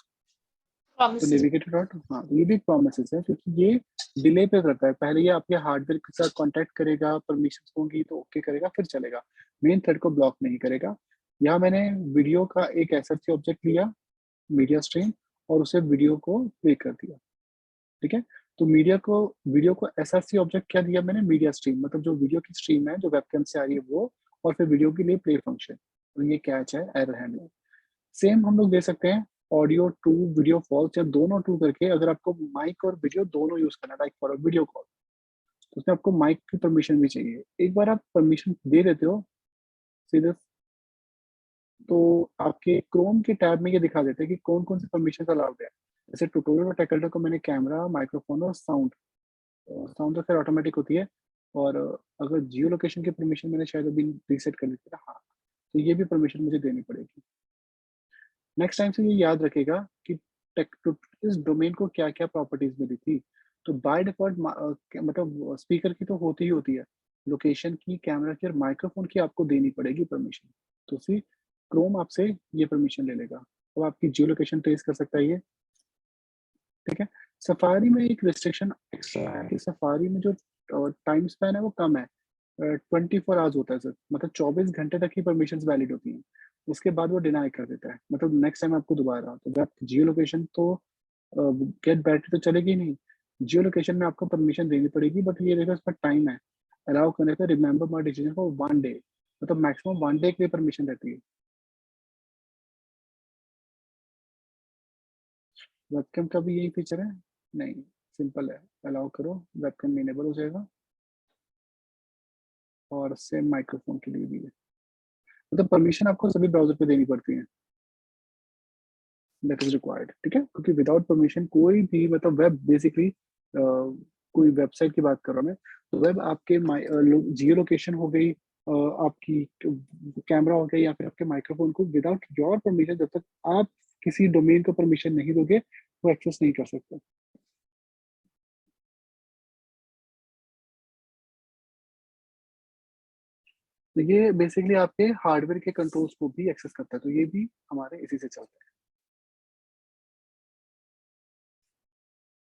Speaker 2: प्रॉमिस।
Speaker 1: नेविगेटर डॉट, हाँ, तो ये भी एक प्रोमिस है, क्योंकि ये डिले पे करता है। पहले ये आपके हार्डवेयर के साथ कांटेक्ट करेगा, परमिशन होंगी तो ओके करेगा, फिर चलेगा, मेन थ्रेड को ब्लॉक नहीं करेगा। यहाँ मैंने वीडियो का एक एसआरसी ऑब्जेक्ट लिया, मीडिया स्ट्रीम, और उसे वीडियो को प्ले कर दिया, ठीक है। तो वीडियो को एसआरसी ऑब्जेक्ट क्या दिया मैंने, मीडिया स्ट्रीम, मतलब जो वीडियो की स्ट्रीम है जो वेबकैम से आ रही है वो, और फिर वीडियो के लिए प्ले फंक्शन, तो ये कैच है, एरर हैंडलर। सेम हम लोग दे सकते हैं, ऑडियो ट्रू, वीडियो फॉल्स, या दोनों ट्रू करके। अगर आपको माइक और वीडियो दोनों यूज करना है, like for a video call, तो उसमें आपको माइक की परमिशन भी चाहिए। एक बार आप परमिशन दे देते हो सीधे, तो आपके क्रोम के टैब में ये दिखा देते हैं कि कौन कौन से परमिशन अलाउड है। जैसे ट्यूटोरियल और टेकल्टर को मैंने कैमरा, माइक्रोफोन और साउंड, साउंड तो खैर ऑटोमेटिक होती है। और अगर जियो लोकेशन की परमिशन मैंने शायद अभी रीसेट कर ली थी ना, हाँ, तो ये भी परमिशन मुझे देनी पड़ेगी। नेक्स्ट टाइम से ये याद रखेगा कि इस डोमेन को क्या क्या प्रॉपर्टीज मिली थी। तो बाय डिफॉल्ट मतलब स्पीकर की तो होती ही होती है, लोकेशन की, कैमरा की और माइक्रोफोन की आपको देनी पड़ेगी परमिशन। तो फिर क्रोम आपसे ये परमिशन ले लेगा, अब आपकी जियो लोकेशन ट्रेस कर सकता है ये, ठीक है। सफारी में एक रिस्ट्रिक्शन एक्स्ट्रा है कि सफारी में जो टाइम स्पैन है वो कम है, 24 आवर्स होता है सर, मतलब 24 घंटे तक ही परमिशन वैलिड होती हैं। उसके बाद वो डिनाई कर देता है, मतलब नेक्स्ट टाइम आपको दोबारा, तो वेब जियो लोकेशन तो गेट बैटरी तो चलेगी नहीं, जियो लोकेशन में आपको परमिशन देनी पड़ेगी, बट ये देखो इसमें टाइम है अलाउ करने का, remember my decision for 1 day, मतलब मैक्सिमम 1 डे के लिए परमिशन रहती है। वेबकैम का भी यही फीचर है? नहीं, सिंपल है, अलाउ करो वेबकैम इनेबल हो जाएगा, और सेम माइक्रोफोन के लिए भी है, मतलब परमिशन आपको सभी ब्राउजर पे देनी पड़ती है, दैट इज रिक्वायर्ड, ठीक है, क्योंकि विदाउट परमिशन कोई भी, मतलब वेब बेसिकली कोई वेबसाइट की बात कर रहा हूँ मैं, तो वेब आपके जियो लोकेशन हो गई, आपकी कैमरा हो गया, या फिर आपके माइक्रोफोन को विदाउट योर परमिशन, जब तक आप किसी डोमेन को परमिशन नहीं दोगे, वो एक्सेस नहीं कर सकते। तो ये बेसिकली आपके हार्डवेयर के कंट्रोल्स को भी एक्सेस करता है, तो ये भी हमारे इसी से चलता है।